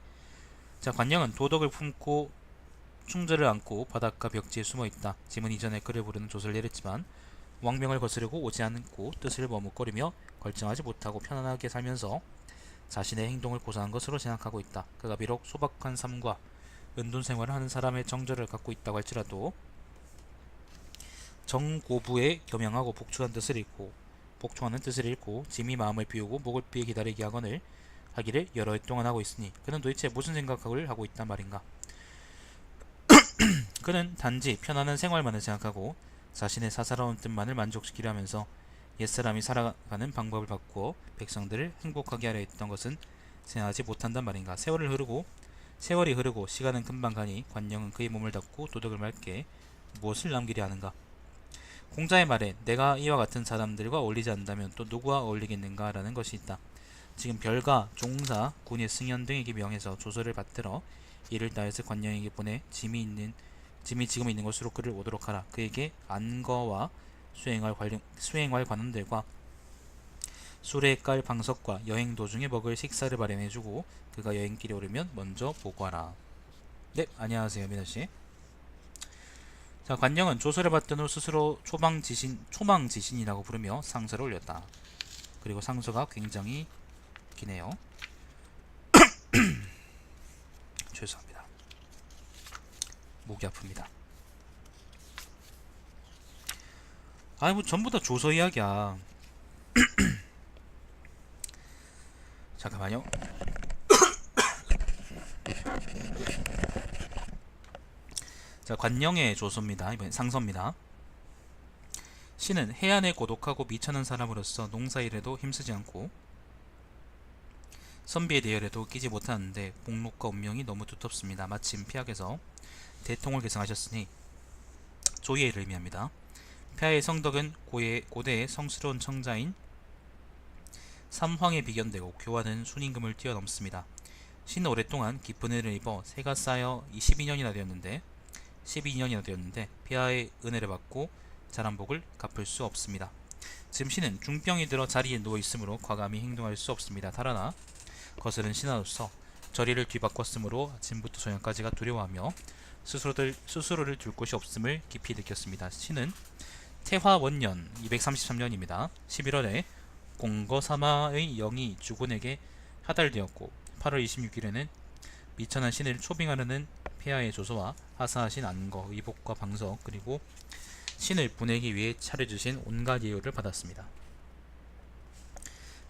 자, 관영은 도덕을 품고 충절을 안고 바닷가 벽지에 숨어있다. 짐은 이전에 그를 부르는 조서를 내렸지만 왕명을 거스르고 오지 않고 뜻을 머뭇거리며 결정하지 못하고 편안하게 살면서 자신의 행동을 고사한 것으로 생각하고 있다. 그가 비록 소박한 삶과 은둔 생활을 하는 사람의 정절을 갖고 있다고 할지라도 정고부에 겸양하고 복종하는 뜻을 읽고 짐이 마음을 비우고 목을 비에 기다리게 하기를 여러 해 동안 하고 있으니 그는 도대체 무슨 생각을 하고 있단 말인가. 그는 단지 편안한 생활만을 생각하고 자신의 사사로운 뜻만을 만족시키려 하면서 옛사람이 살아가는 방법을 바꾸어 백성들을 행복하게 하려 했던 것은 생각하지 못한단 말인가. 세월이 흐르고 시간은 금방 가니 관영은 그의 몸을 닫고 도덕을 맑게 무엇을 남기려 하는가. 공자의 말에 내가 이와 같은 사람들과 어울리지 않는다면 또 누구와 어울리겠는가 라는 것이 있다. 지금 별가, 종사, 군의 승연 등에게 명해서 조서를 받들어 이를 따해서 관영에게 보내 짐이 지금 있는 곳으로 그를 오도록 하라. 그에게 안거와 수행할 관원들과 술에 깔 방석과 여행 도중에 먹을 식사를 마련해주고 그가 여행길에 오르면 먼저 보고하라. 네, 안녕하세요, 민호씨. 자, 관영은 조서를 받던 후 스스로 초망지신이라고 부르며 상서를 올렸다. 그리고 상서가 굉장히 기네요. 죄송합니다. 목이 아픕니다. 아니 뭐 전부 다 조서 이야기야. 잠깐만요. 자, 관영의 조서입니다. 이번엔 상서입니다. 신은 해안에 고독하고 미천한 사람으로서 농사일에도 힘쓰지 않고 선비의 대열에도 끼지 못하는데 목록과 운명이 너무 두텁습니다. 마침 폐하께서 대통을 계승하셨으니 조예를 의미합니다. 폐하의 성덕은 고대의 성스러운 청자인 삼황에 비견되고 교화는 순임금을 뛰어넘습니다. 신은 오랫동안 깊은 은혜를 입어 세가 쌓여 12년이나 되었는데 폐하의 은혜를 받고 자란 복을 갚을 수 없습니다. 지금 신은 중병이 들어 자리에 누워있으므로 과감히 행동할 수 없습니다. 달아나 거스른 신하로서 저리를 뒤바꿨으므로 아침부터 저녁까지가 두려워하며 스스로를 둘 곳이 없음을 깊이 느꼈습니다. 신은 태화원년 233년입니다. 11월에 공거사마의 영이 주군에게 하달되었고 8월 26일에는 미천한 신을 초빙하려는 폐하의 조서와 하사하신 안거, 의복과 방석 그리고 신을 보내기 위해 차려주신 온갖 예우를 받았습니다.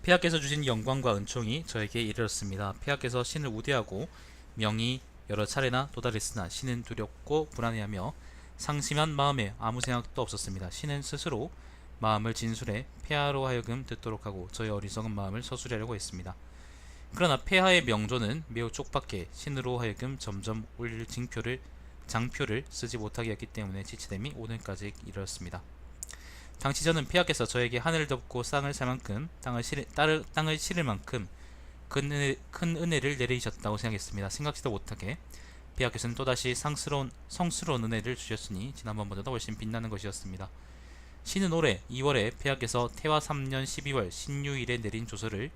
폐하께서 주신 영광과 은총이 저에게 이르렀습니다. 폐하께서 신을 우대하고 명이 여러 차례나 도달했으나 신은 두렵고 불안해하며 상심한 마음에 아무 생각도 없었습니다. 신은 스스로 마음을 진술해 폐하로 하여금 듣도록 하고 저의 어리석은 마음을 서술하려고 했습니다. 그러나 폐하의 명조는 매우 촉박해 신으로 하여금 점점 올릴 장표를 쓰지 못하게 했기 때문에 지체됨이 오늘까지 이르렀습니다. 당시 저는 폐하께서 저에게 하늘을 덮고 쌍을 살 만큼 땅을 실을 만큼 큰 은혜를 내리셨다고 생각했습니다. 생각지도 못하게 폐하께서는 또다시 성스러운 은혜를 주셨으니 지난번보다 훨씬 빛나는 것이었습니다. 신은 올해 2월에 폐하께서 태화 3년 12월 신유일에 내린 조서를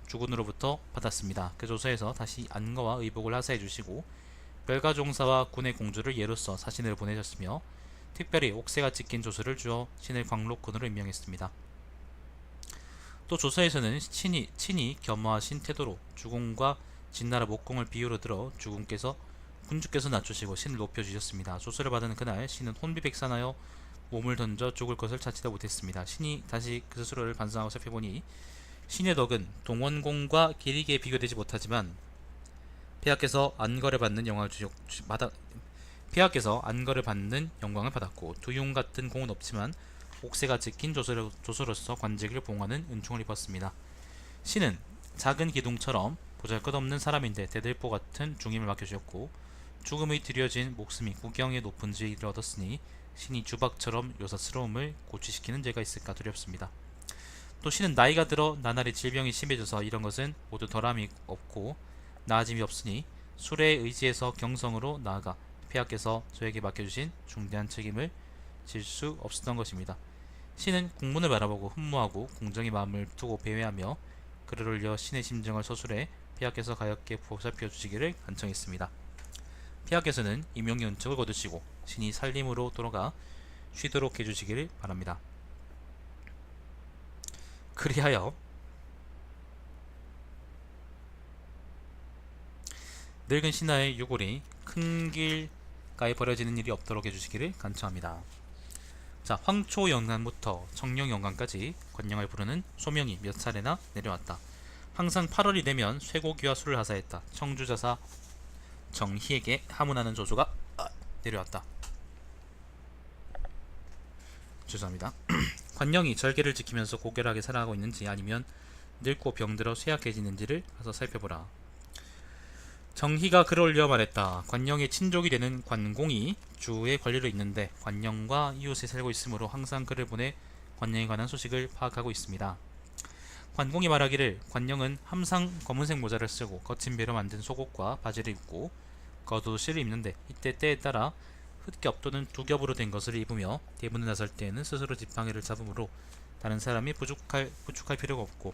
주군으로부터 받았습니다. 그 조서에서 다시 안거와 의복을 하사해 주시고 별가종사와 군의 공주를 예로서 사신을 보내셨으며 특별히 옥새가 찍힌 조서를 주어 신을 광록군으로 임명했습니다. 또 조서에서는 친히 겸허하신 태도로 주공과 진나라 목공을 비유로 들어 군주께서 낮추시고 신을 높여주셨습니다. 조서를 받은 그날 신은 혼비백산하여 몸을 던져 죽을 것을 찾지도 못했습니다. 신이 다시 그 스스로를 반성하고 살펴보니 신의 덕은 동원공과 길이기에 비교되지 못하지만 폐하께서 안거를 받는 영광을 받았고 두용 같은 공은 없지만 옥새가 찍힌 조서로서 관직을 봉하는 은총을 입었습니다. 신은 작은 기둥처럼 보잘것없는 사람인데 대들보 같은 중임을 맡겨주셨고 죽음의 드려진 목숨이 국경의 높은 지위를 얻었으니 신이 주박처럼 요사스러움을 고취시키는 죄가 있을까 두렵습니다. 또 신은 나이가 들어 나날이 질병이 심해져서 이런 것은 모두 덜함이 없고 나아짐이 없으니 술에 의지해서 경성으로 나아가 폐하께서 저에게 맡겨주신 중대한 책임을 질 수 없었던 것입니다. 신은 국문을 바라보고 흠모하고 공정의 마음을 두고 배회하며 글을 올려 신의 심정을 서술해 폐하께서 가볍게 보살펴 주시기를 간청했습니다. 폐하께서는 임용의 은총을 거두시고 신이 살림으로 돌아가 쉬도록 해주시기를 바랍니다. 그리하여 늙은 신하의 유골이 큰 길가에 버려지는 일이 없도록 해주시기를 간청합니다. 자, 황초영간부터 청룡영간까지 관령을 부르는 소명이 몇 차례나 내려왔다. 항상 8월이 되면 쇠고기와 술을 하사했다. 청주자사 정희에게 하문하는 조조가 내려왔다. 죄송합니다. 관령이 절개를 지키면서 고결하게 살아가고 있는지 아니면 늙고 병들어 쇠약해지는지를 가서 살펴보라. 정희가 글을 올려 말했다. 관령의 친족이 되는 관공이 주의 관리로 있는데 관령과 이웃에 살고 있으므로 항상 글을 보내 관령에 관한 소식을 파악하고 있습니다. 관공이 말하기를 관령은 항상 검은색 모자를 쓰고 거친 배로 만든 속옷과 바지를 입고 겉옷을 입는데 이때 때에 따라 흑겹 또는 두겹으로 된 것을 입으며 대문에 나설 때에는 스스로 지팡이를 잡으므로 다른 사람이 부축할 필요가 없고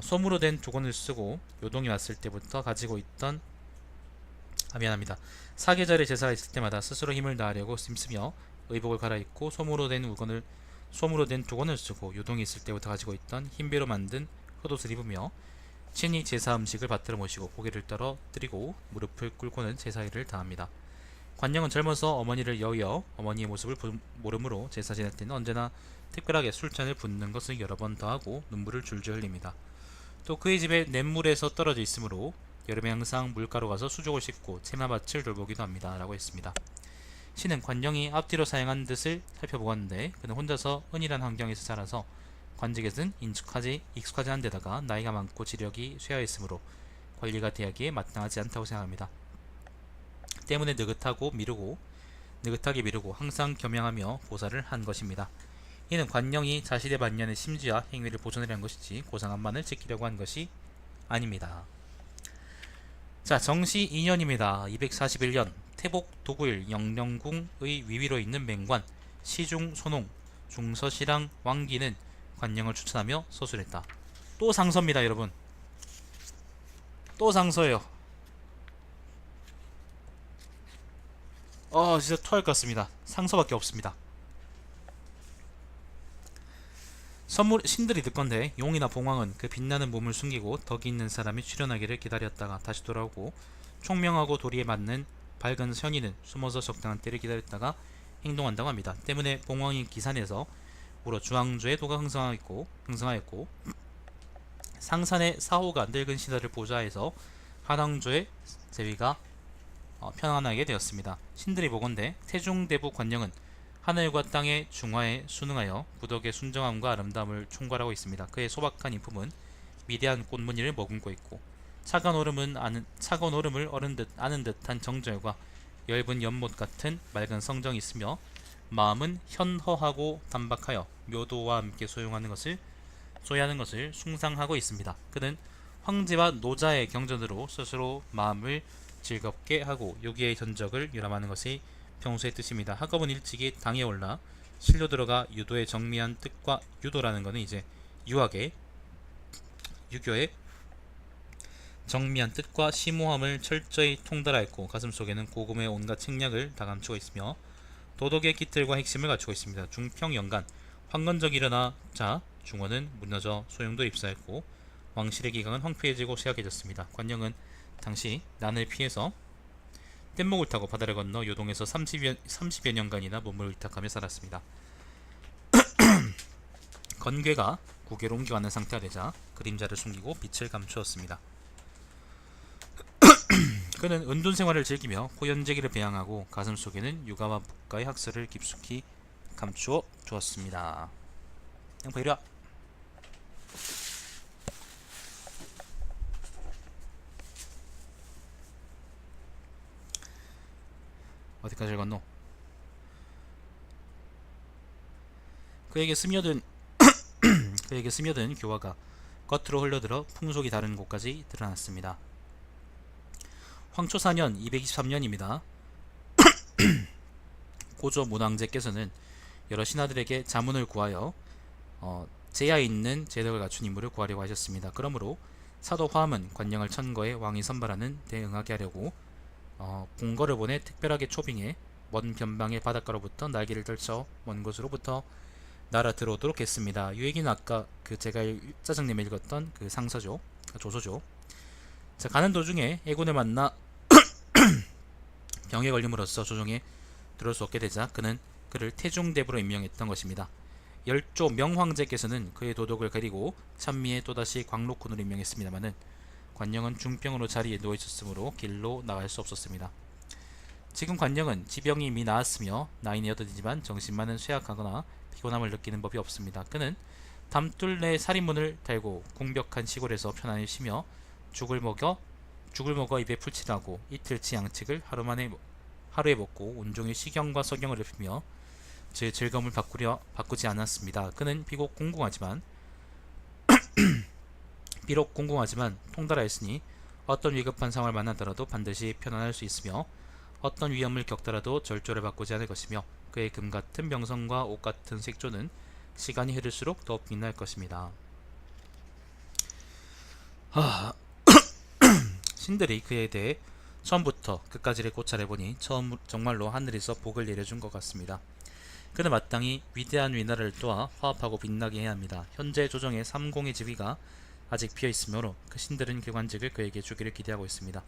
솜으로 된 두건을 쓰고 요동이 왔을 때부터 가지고 있던 사계절의 제사가 있을 때마다 스스로 힘을 다하려고 힘쓰며 의복을 갈아입고 솜으로 된 두건을 쓰고 요동이 있을 때부터 가지고 있던 흰배로 만든 겉옷을 입으며 친히 제사 음식을 받들어 모시고 고개를 떨어뜨리고 무릎을 꿇고는 제사일을 다합니다. 관령은 젊어서 어머니를 여의어 어머니의 모습을 모르므로 제사 지낼 때는 언제나 특별하게 술잔을 붓는 것을 여러 번 더하고 눈물을 줄줄 흘립니다. 또 그의 집에 냇물에서 떨어져 있으므로 여름에 항상 물가로 가서 수족을 씻고 채마밭을 돌보기도 합니다. 라고 했습니다. 신은 관령이 앞뒤로 사용한 뜻을 살펴보았는데 그는 혼자서 은밀한 환경에서 자라서 관직에서는 익숙하지 않은 데다가 나이가 많고 지력이 쇠하였으므로 관리가 되기에 마땅하지 않다고 생각합니다. 때문에 느긋하게 미루고 항상 겸양하며 보살을 한 것입니다. 이는 관령이 자신의 반년의 심지와 행위를 보존하려 한 것이지 고상한 만을 지키려고 한 것이 아닙니다. 자, 정시 2년입니다. 241년 태복 도구일 영령궁의 위위로 있는 맹관 시중 소농 중서시랑 왕기는 관령을 추천하며 서술했다. 또 상서입니다, 여러분. 또 상서예요. 진짜 토할 것 같습니다. 상서밖에 없습니다. 선물 신들이 듣건대 용이나 봉황은 그 빛나는 몸을 숨기고 덕이 있는 사람이 출현하기를 기다렸다가 다시 돌아오고 총명하고 도리에 맞는 밝은 현이는 숨어서 적당한 때를 기다렸다가 행동한다고 합니다. 때문에 봉황이 기산에서 우러 주황조의 도가 흥성하였고 상산의 사호가 늙은 신하를 보좌해서 한왕조의 제위가 편안하게 되었습니다. 신들이 보건대 태중대부 관령은 하늘과 땅의 중화에 순응하여 부덕의 순정함과 아름다움을 총괄하고 있습니다. 그의 소박한 인품은 위대한 꽃무늬를 머금고 있고 차가운 얼음을 아는 듯한 정절과 엷은 연못 같은 맑은 성정이 있으며 마음은 현허하고 단박하여 묘도와 함께 소유하는 것을 숭상하고 있습니다. 그는 황제와 노자의 경전으로 스스로 마음을 즐겁게 하고 요기의 전적을 유람하는 것이 평소의 뜻입니다. 학업은 일찍이 당에 올라 실로 들어가 유도의 정미한 뜻과 유도라는 것은 이제 유교의 정미한 뜻과 심오함을 철저히 통달하였고 가슴속에는 고금의 온갖 책략을 다 감추고 있으며 도덕의 깃들과 핵심을 갖추고 있습니다. 중평연간 황건적이 일어나자 중원은 무너져 소용도 입사했고 왕실의 기강은 황폐해지고 쇠약해졌습니다. 관령은 당시 난을 피해서 뗏목을 타고 바다를 건너 요동에서 30여 년간이나 몸을 의탁하며 살았습니다. 건괴가 국외로 옮겨가는 상태가 되자 그림자를 숨기고 빛을 감추었습니다. 그는 은둔 생활을 즐기며 호연제기를 배양하고 가슴속에는 육아와 북가의 학설을 깊숙이 감추어 두었습니다. 양파 이리와. 어디까지 읽었노? 그에게 스며든 교화가 겉으로 흘러들어 풍속이 다른 곳까지 드러났습니다. 황초 4년 223년입니다. 고조 문왕제께서는 여러 신하들에게 자문을 구하여 제야에 있는 재덕을 갖춘 인물을 구하려고 하셨습니다. 그러므로 사도 화엄은 관령을 천거해 왕이 선발하는 대응하게 하려고 공거를 보내 특별하게 초빙해 먼 변방의 바닷가로부터 날개를 떨쳐 먼 곳으로부터 날아 들어오도록 했습니다. 이 얘기는 아까 제가 짜장님에 읽었던 그 상서죠. 조서죠. 자, 가는 도중에 애군을 만나 병에 걸림으로써 조정에 들어올 수 없게 되자 그를 태중대부로 임명했던 것입니다. 열조 명황제께서는 그의 도덕을 가리고 찬미에 또다시 광록군으로 임명했습니다마는 관령은 중병으로 자리에 누워있었으므로 길로 나갈 수 없었습니다. 지금 관령은 지병이 이미 나았으며 나이는 8이지만 정신만은 쇠약하거나 피곤함을 느끼는 법이 없습니다. 그는 담둘 내 살인문을 달고 공벽한 시골에서 편안히 쉬며 죽을 먹어 입에 풀칠하고 이틀치 양측을 하루에 먹고 온종일 시경과 서경을 읊으며 제 즐거움을 바꾸지 않았습니다. 그는 비록 공공하지만 통달하였으니 어떤 위급한 상황을 만나더라도 반드시 편안할 수 있으며 어떤 위험을 겪더라도 절조를 바꾸지 않을 것이며 그의 금같은 명성과 옷같은 색조는 시간이 흐를수록 더 빛날 것입니다. 신들이 그에 대해 처음부터 끝까지를 고찰해보니 정말로 하늘에서 복을 내려준 것 같습니다. 그는 마땅히 위대한 위나라를 도와 화합하고 빛나게 해야 합니다. 현재 조정의 삼공의 지위가 아직 비어있으므로 그 신들은 그 관직을 그에게 주기를 기대하고 있습니다.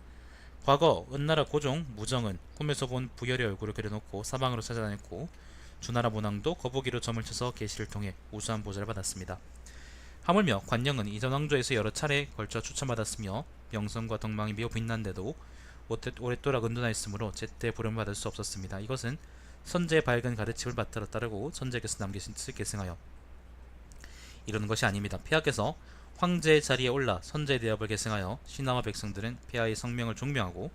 과거 은나라 고종 무정은 꿈에서 본 부열의 얼굴을 그려놓고 사방으로 찾아다녔고 주나라 문왕도 거북이로 점을 쳐서 계시를 통해 우수한 보좌를 받았습니다. 하물며 관령은 이전 왕조에서 여러 차례 걸쳐 추천받았으며 명성과 덕망이 매우 빛난데도 오랫도록 은둔하였으므로 제때 부름을 받을 수 없었습니다. 이것은 선제의 밝은 가르침을 따르고 선제께서 남기신 뜻을 계승하여 이루는 것이 아닙니다. 폐하께서 황제의 자리에 올라 선제의 대업을 계승하여 신하와 백성들은 폐하의 성명을 존경하고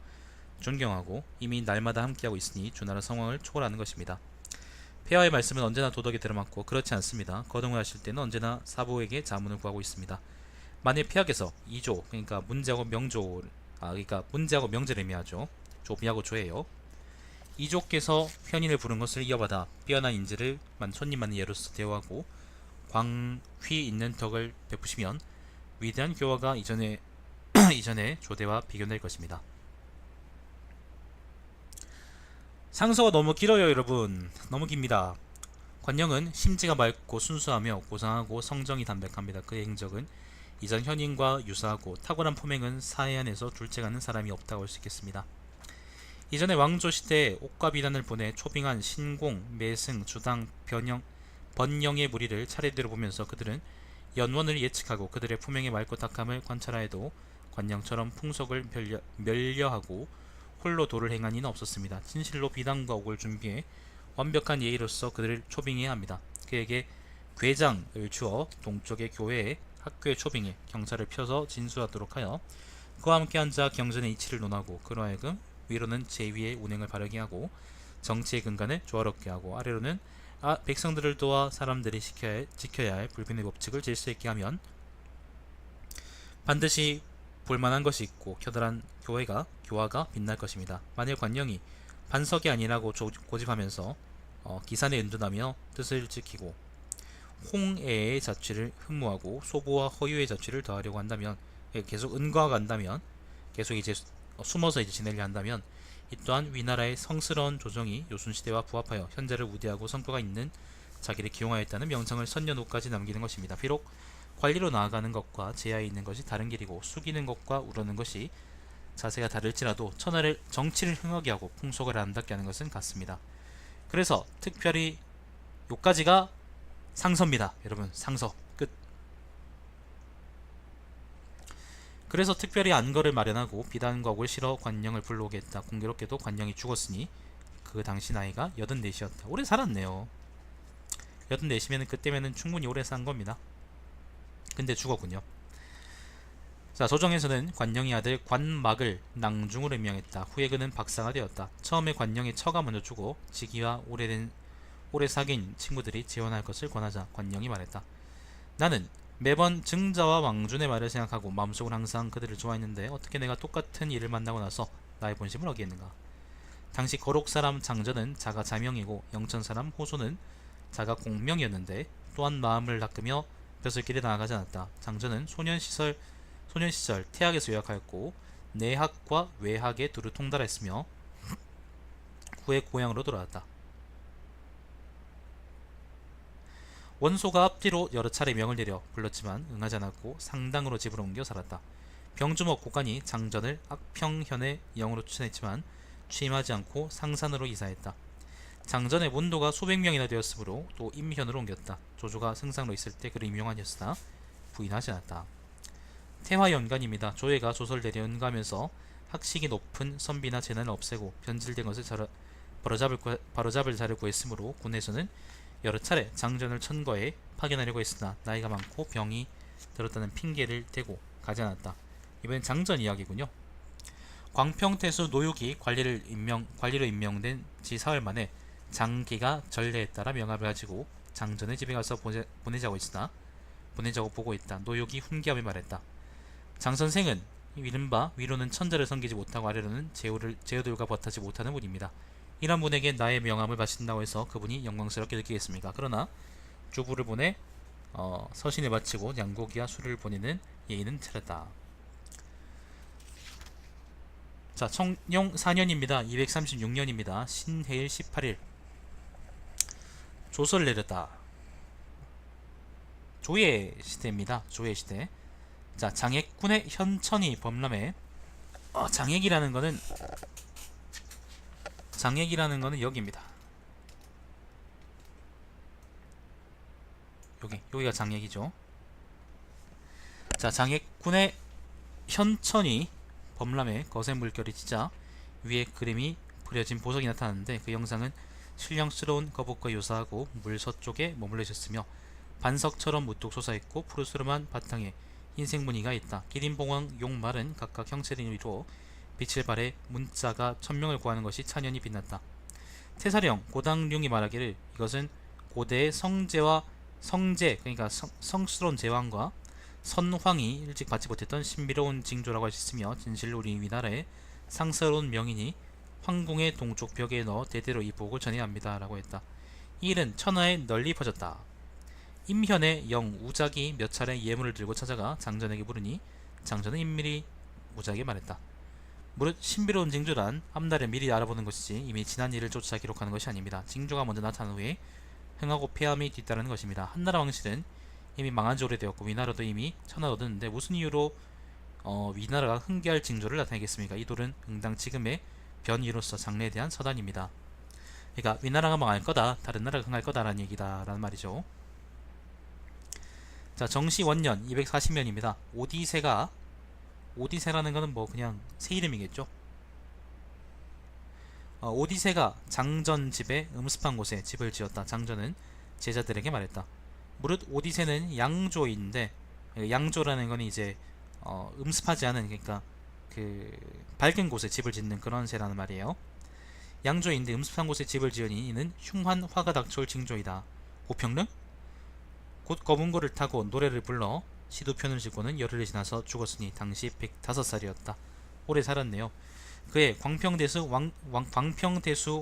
이미 날마다 함께하고 있으니 주나라 성왕을 초월하는 것입니다. 폐하의 말씀은 언제나 도덕에 들어맞고 그렇지 않습니다. 거동을 하실 때는 언제나 사부에게 자문을 구하고 있습니다. 만일 폐하께서 이조, 그러니까 문제하고 명제를 의미하죠. 조비하고 조예요. 이조께서 편인을 부른 것을 이어받아 뛰어난 인재를 손님만의 예로서 대우하고 광휘 있는 덕을 베푸시면 위대한 교화가 이전의 조대와 비교될 것입니다. 상서가 너무 길어요, 여러분. 너무 깁니다. 관영은 심지가 맑고 순수하며 고상하고 성정이 담백합니다. 그의 행적은 이전 현인과 유사하고 탁월한 품행은 사해안에서 둘째가는 사람이 없다고 할 수 있겠습니다. 이전의 왕조 시대에 옥과 비단을 보내 초빙한 신공, 매승, 주당, 번영의 무리를 차례대로 보면서 그들은 연원을 예측하고 그들의 품행의 맑고 탁함을 관찰하여도 관영처럼 풍속을 멸려하고 홀로 도를 행한 이는 없었습니다. 진실로 비단과 옥을 준비해 완벽한 예의로서 그들을 초빙해야 합니다. 그에게 궤장을 주어 동쪽의 교회에 학교에 초빙해 경사를 펴서 진수하도록 하여 그와 함께 앉아 경전의 이치를 논하고 그로 하여금 위로는 제위의 운행을 바르게 하고 정치의 근간을 조화롭게 하고 아래로는 백성들을 도와 사람들이 지켜야 할 불변의 법칙을 질서 있게 하면 반드시 볼만한 것이 있고 겨드란 교화가 빛날 것입니다. 만일 관영이 반석이 아니라고 고집하면서 기산에 은둔하며 뜻을 지키고 홍애의 자취를 흠모하고 소보와 허유의 자취를 더하려고 한다면 계속 은거간다면 계속 이제 숨어서 이제 지내려 한다면 이 또한 위나라의 성스러운 조정이 요순시대와 부합하여 현재를 우대하고 성과가 있는 자기를 기용하였다는 명성을 선년후까지 남기는 것입니다. 비록 관리로 나아가는 것과 제야에 있는 것이 다른 길이고 숙이는 것과 우러는 것이 자세가 다를지라도 천하를 정치를 흥하게 하고 풍속을 아름답게 하는 것은 같습니다. 그래서 특별히 요까지가 상서입니다. 여러분 상서 끝. 그래서 특별히 안거를 마련하고 비단과 옥을 실어 관영을 불러오게 했다. 공교롭게도 관영이 죽었으니 그 당시 나이가 84이었다. 오래 살았네요. 84이면 그때면은 충분히 오래 산 겁니다. 근데 죽었군요. 자, 조정에서는 관영의 아들 관막을 낭중으로 임명했다. 후에 그는 박사가 되었다. 처음에 관영의 처가 먼저 죽어 직위와 오래 사귄 친구들이 재혼할 것을 권하자 관영이 말했다. 나는 매번 증자와 왕준의 말을 생각하고 마음속으로 항상 그들을 좋아했는데 어떻게 내가 똑같은 일을 만나고 나서 나의 본심을 어기했는가. 당시 거록 사람 장전은 자가 자명이고 영천 사람 호소는 자가 공명이었는데 또한 마음을 닦으며 벼슬길에 나아가지 않았다. 장전은 소년 시절 태학에서 유학하였고 내학과 외학에 두루 통달했으며 후에 고향으로 돌아왔다. 원소가 앞뒤로 여러 차례 명을 내려 불렀지만 응하지 않았고 상당으로 집으로 옮겨 살았다. 병주목 고관이 장전을 악평현의 영으로 추천했지만 취임하지 않고 상산으로 이사했다. 장전의 문도가 수백 명이나 되었으므로 또 임현으로 옮겼다. 조조가 승상로 있을 때 그를 임용하였으나 부인하지 않았다. 태화연간입니다. 조회가 조설대려 연가하면서 학식이 높은 선비나 재난을 없애고 변질된 것을 바로잡을 자를 구했으므로 군에서는 여러 차례 장전을 천거해 파견하려고 했으나 나이가 많고 병이 들었다는 핑계를 대고 가지 않았다. 이번엔 장전 이야기군요. 광평태수 노육이 관리로 임명된 지 사흘 만에 장기가 전례에 따라 명함을 가지고 장전의 집에 가서 보내자고 보고 있다. 노육이 훈계하며 말했다. 장 선생은 이른바 위로는 천자를 섬기지 못하고 아래로는 제후들과 버타지 못하는 분입니다. 이런 분에게 나의 명함을 바친다고 해서 그분이 영광스럽게 느끼겠습니까? 그러나 주부를 보내 서신을 바치고 양고기와 술을 보내는 예의는 차렸다. 자, 청룡 4년입니다. 236년입니다. 신해일 18일 조서를 내렸다. 조예 시대입니다. 조예 시대. 자, 장액군의 현천이 범람해 장액이라는 거는 여기입니다. 여기가 장액이죠. 자, 장액군의 현천이 범람해 거센 물결이 치자 위에 그림이 그려진 보석이 나타나는데 그 영상은 신령스러운 거북과 유사하고 물 서쪽에 머물러 있었으며 반석처럼 무뚝 솟아있고 푸르스름한 바탕에 흰색 무늬가 있다. 기린봉황 용말은 각각 형체를 이루어 빛을 발해 문자가 천명을 구하는 것이 찬연히 빛났다. 태사령 고당룡이 말하기를 이것은 고대의 성제 그러니까 성스러운 제왕과 선황이 일찍 받지 못했던 신비로운 징조라고 할 수 있으며 진실로 우리 위나라의 상스러운 명인이 황궁의 동쪽 벽에 넣어 대대로 이 복을 전해야 합니다 라고 했다. 이 일은 천하에 널리 퍼졌다. 임현의 영 우작이 몇 차례 예물을 들고 찾아가 장전에게 물으니 장전은 인밀히 우작에게 말했다. 무릇 신비로운 징조란 앞날을 미리 알아보는 것이지 이미 지난 일을 쫓아 기록하는 것이 아닙니다. 징조가 먼저 나타난 후에 흥하고 폐함이 뒤따르는 것입니다. 한나라 왕실은 이미 망한 지 오래되었고 위나라도 이미 천하를 얻었는데 무슨 이유로 위나라가 흥계할 징조를 나타내겠습니까? 이 돌은 응당 지금의 변이로서 장래에 대한 서단입니다. 그러니까 위나라가 망할 거다, 다른 나라가 흥할 거다라는 얘기다라는 말이죠. 자, 정시 원년 240년입니다. 오디세라는 거는 뭐 그냥 새 이름이겠죠. 오디세가 장전 집에 음습한 곳에 집을 지었다. 장전은 제자들에게 말했다. 무릇 오디세는 양조인데, 양조라는 건 이제 음습하지 않은, 그러니까 그 밝은 곳에 집을 짓는 그런 새라는 말이에요. 양조인데 음습한 곳에 집을 지으니 이는 흉한 화가 닥쳐올 징조이다. 고평릉? 곧 검은고를 타고 노래를 불러 시두편을 짓고는 열흘이 지나서 죽었으니 당시 105살이었다. 오래 살았네요. 그의 광평대수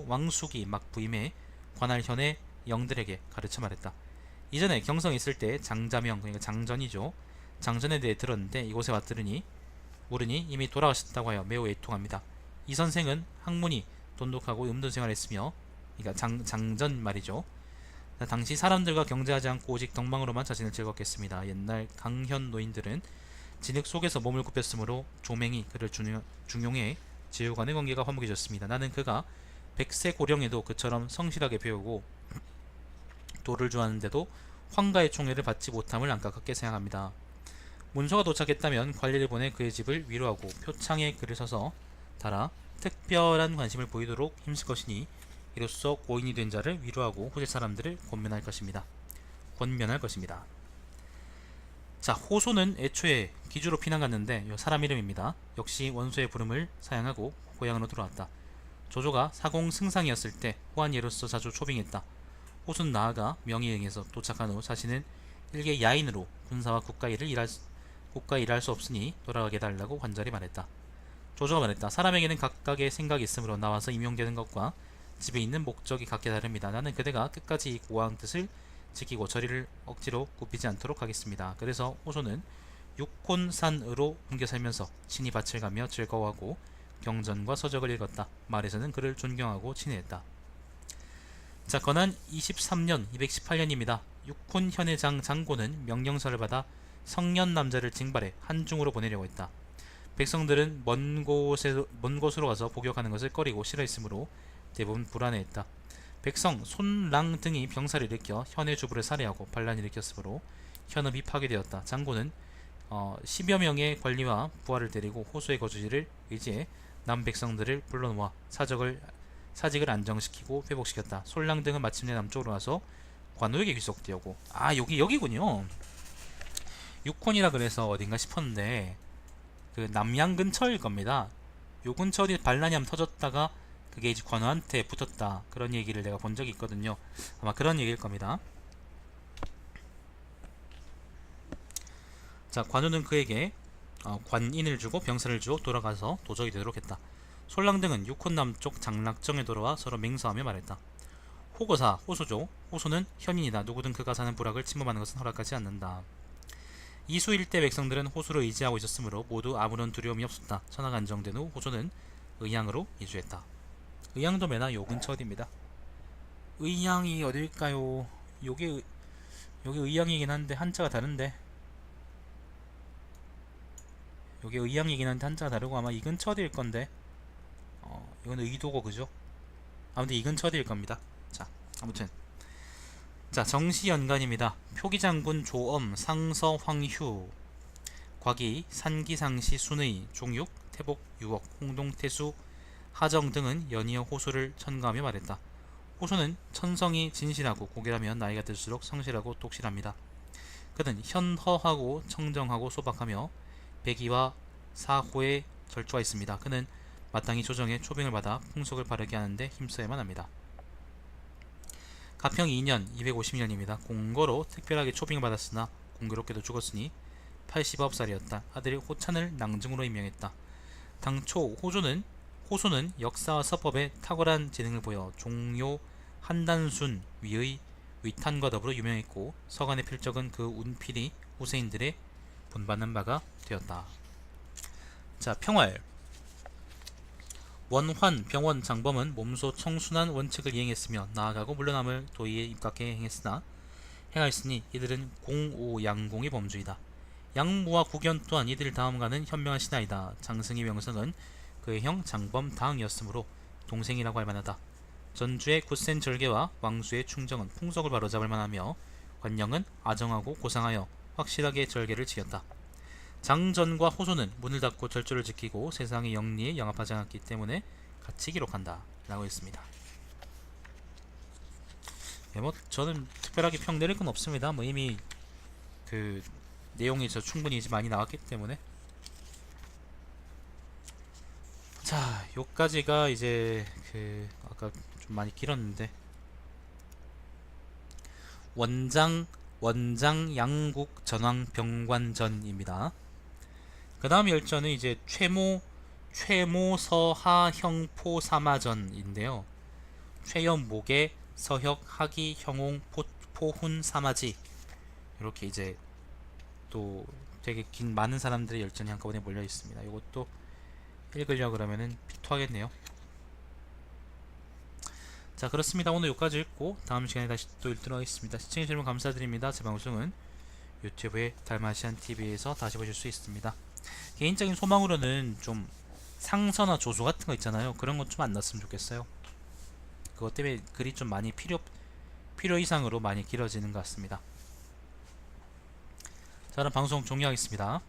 왕숙이 막 부임해 관할 현의 영들에게 가르쳐 말했다. 이전에 경성에 있을 때 장자명, 그러니까 장전이죠. 장전에 대해 들었는데 이곳에 왔더니 모르니 이미 돌아가셨다고 하여 매우 애통합니다. 이 선생은 학문이 돈독하고 음도생활했으며, 그러니까 장전 말이죠. 당시 사람들과 경제하지 않고 오직 덕망으로만 자신을 즐겁겠습니다. 옛날 강현 노인들은 진흙 속에서 몸을 굽혔으므로 조맹이 그를 중용해 제후 간의 관계가 화목해졌습니다. 나는 그가 100세 고령에도 그처럼 성실하게 배우고 도를 좋아하는데도 황가의 총애를 받지 못함을 안타깝게 생각합니다. 문서가 도착했다면 관리를 보내 그의 집을 위로하고 표창에 글을 써서 달아 특별한 관심을 보이도록 힘쓸 것이니 이로써 고인이 된 자를 위로하고 후세 사람들을 권면할 것입니다. 자, 호소는 애초에 기주로 피난 갔는데 사람 이름입니다. 역시 원소의 부름을 사양하고 고향으로 돌아왔다. 조조가 사공승상이었을 때 호환예로서 자주 초빙했다. 호소는 나아가 명의에 응해서 도착한 후 자신은 일개 야인으로 군사와 국가 일을 일할 수 없으니 돌아가게 달라고 간절히 말했다. 조조가 말했다. 사람에게는 각각의 생각이 있으므로 나와서 임용되는 것과 집에 있는 목적이 각기 다릅니다. 나는 그대가 끝까지 이 고왕 뜻을 지키고 저리를 억지로 굽히지 않도록 하겠습니다. 그래서 호소는 육혼산으로 옮겨 살면서 신이 밭을 가며 즐거워하고 경전과 서적을 읽었다. 말에서는 그를 존경하고 친애했다. 자, 건한 23년 218년입니다. 육혼 현해장 장고는 명령서를 받아 성년 남자를 징발해 한중으로 보내려고 했다. 백성들은 먼 곳으로 가서 복역하는 것을 꺼리고 싫어했으므로 대부분 불안해했다. 백성, 손랑 등이 병사를 일으켜 현의 주부를 살해하고 반란을 일으켰으므로 현읍이 파괴되었다. 장고는 10여 명의 관리와 부하를 데리고 호수의 거주지를 의지해 남백성들을 불러놓아 사직을 안정시키고 회복시켰다. 손랑 등은 마침내 남쪽으로 와서 관우에게 귀속되었고, 여기군요. 육혼이라 그래서 어딘가 싶었는데 그 남양 근처일 겁니다. 요 근처 어디 반란이 한번 터졌다가 그게 이제 관우한테 붙었다, 그런 얘기를 내가 본 적이 있거든요. 아마 그런 얘기일 겁니다. 자, 관우는 그에게 관인을 주고 병사를 주고 돌아가서 도적이 되도록 했다. 솔랑 등은 육혼 남쪽 장락정에 돌아와 서로 맹서하며 말했다. 호거사, 호소조, 호소는 현인이다. 누구든 그가 사는 부락을 침범하는 것은 허락하지 않는다. 이수 일대 백성들은 호수를 의지하고 있었으므로 모두 아무런 두려움이 없었다. 천하가 안정된 후 호소는 의양으로 이주했다. 의양도 매나 요 근처 어디입니다. 의양이 어딜까요? 여기 의양이긴 한데 한자가 다른데, 여기 의양이긴 한데 한자가 다르고 아마 이 근처 어디일 건데, 이건 의도고 그죠? 아무튼 이 근처 어디일 겁니다. 자, 아무튼 자, 정시연간입니다. 표기장군 조엄, 상서 황휴, 곽이, 산기상시 순의, 종육, 태복, 유억, 홍동태수, 하정 등은 연이어 호소를 천가하며 말했다. 호소는 천성이 진실하고 고결하면 나이가 들수록 성실하고 똑실합니다. 그는 현허하고 청정하고 소박하며 백의와 사호에 절조가 있습니다. 그는 마땅히 조정에 초빙을 받아 풍속을 바르게 하는데 힘써야만 합니다. 가평 2년 250년입니다. 공거로 특별하게 초빙을 받았으나 공교롭게도 죽었으니 89살이었다. 아들이 호찬을 낭중으로 임명했다. 당초 호소는 역사와 서법에 탁월한 재능을 보여 종료 한단순 위의 위탄과 더불어 유명했고 서간의 필적은 그 운필이 후세인들의 본받는 바가 되었다. 자, 평활. 원환, 병원, 장범은 몸소 청순한 원칙을 이행했으며 나아가고 물러남을 도의에 입각해 행했으나 행하였으니 이들은 공오양공의 범주이다. 양무와 구견 또한 이들 다음과는 현명한 신하이다. 장승희 명성은 그의 형 장범 다응이었으므로 동생이라고 할 만하다. 전주의 굳센 절개와 왕수의 충정은 풍속을 바로잡을 만하며 관영은 아정하고 고상하여 확실하게 절개를 지켰다. 장전과 호소는 문을 닫고 절조를 지키고 세상의 영리에 영합하지 않았기 때문에 같이 기록한다 라고 했습니다. 네, 뭐 저는 특별하게 평 내릴 건 없습니다. 뭐 이미 그 내용이 저 충분히 이제 많이 나왔기 때문에. 자, 요까지가 이제 그 아까 좀 많이 길었는데 원장 양국 전왕 병관전입니다. 그 다음 열전은 이제 최모 서하 형포 사마전인데요. 최연 목의 서혁 하기 형홍 포훈 사마지, 이렇게 이제 또 되게 긴 많은 사람들의 열전이 한꺼번에 몰려 있습니다. 이것도 읽으려 그러면은 피토하겠네요. 자, 그렇습니다. 오늘 여기까지 읽고 다음 시간에 다시 또 읽도록 하겠습니다. 시청해주시면 감사드립니다. 제 방송은 유튜브의 달마시안TV에서 다시 보실 수 있습니다. 개인적인 소망으로는 좀 상서나 조소 같은 거 있잖아요. 그런 것 좀 안 났으면 좋겠어요. 그것 때문에 글이 좀 많이 필요 이상으로 많이 길어지는 것 같습니다. 자, 그럼 방송 종료하겠습니다.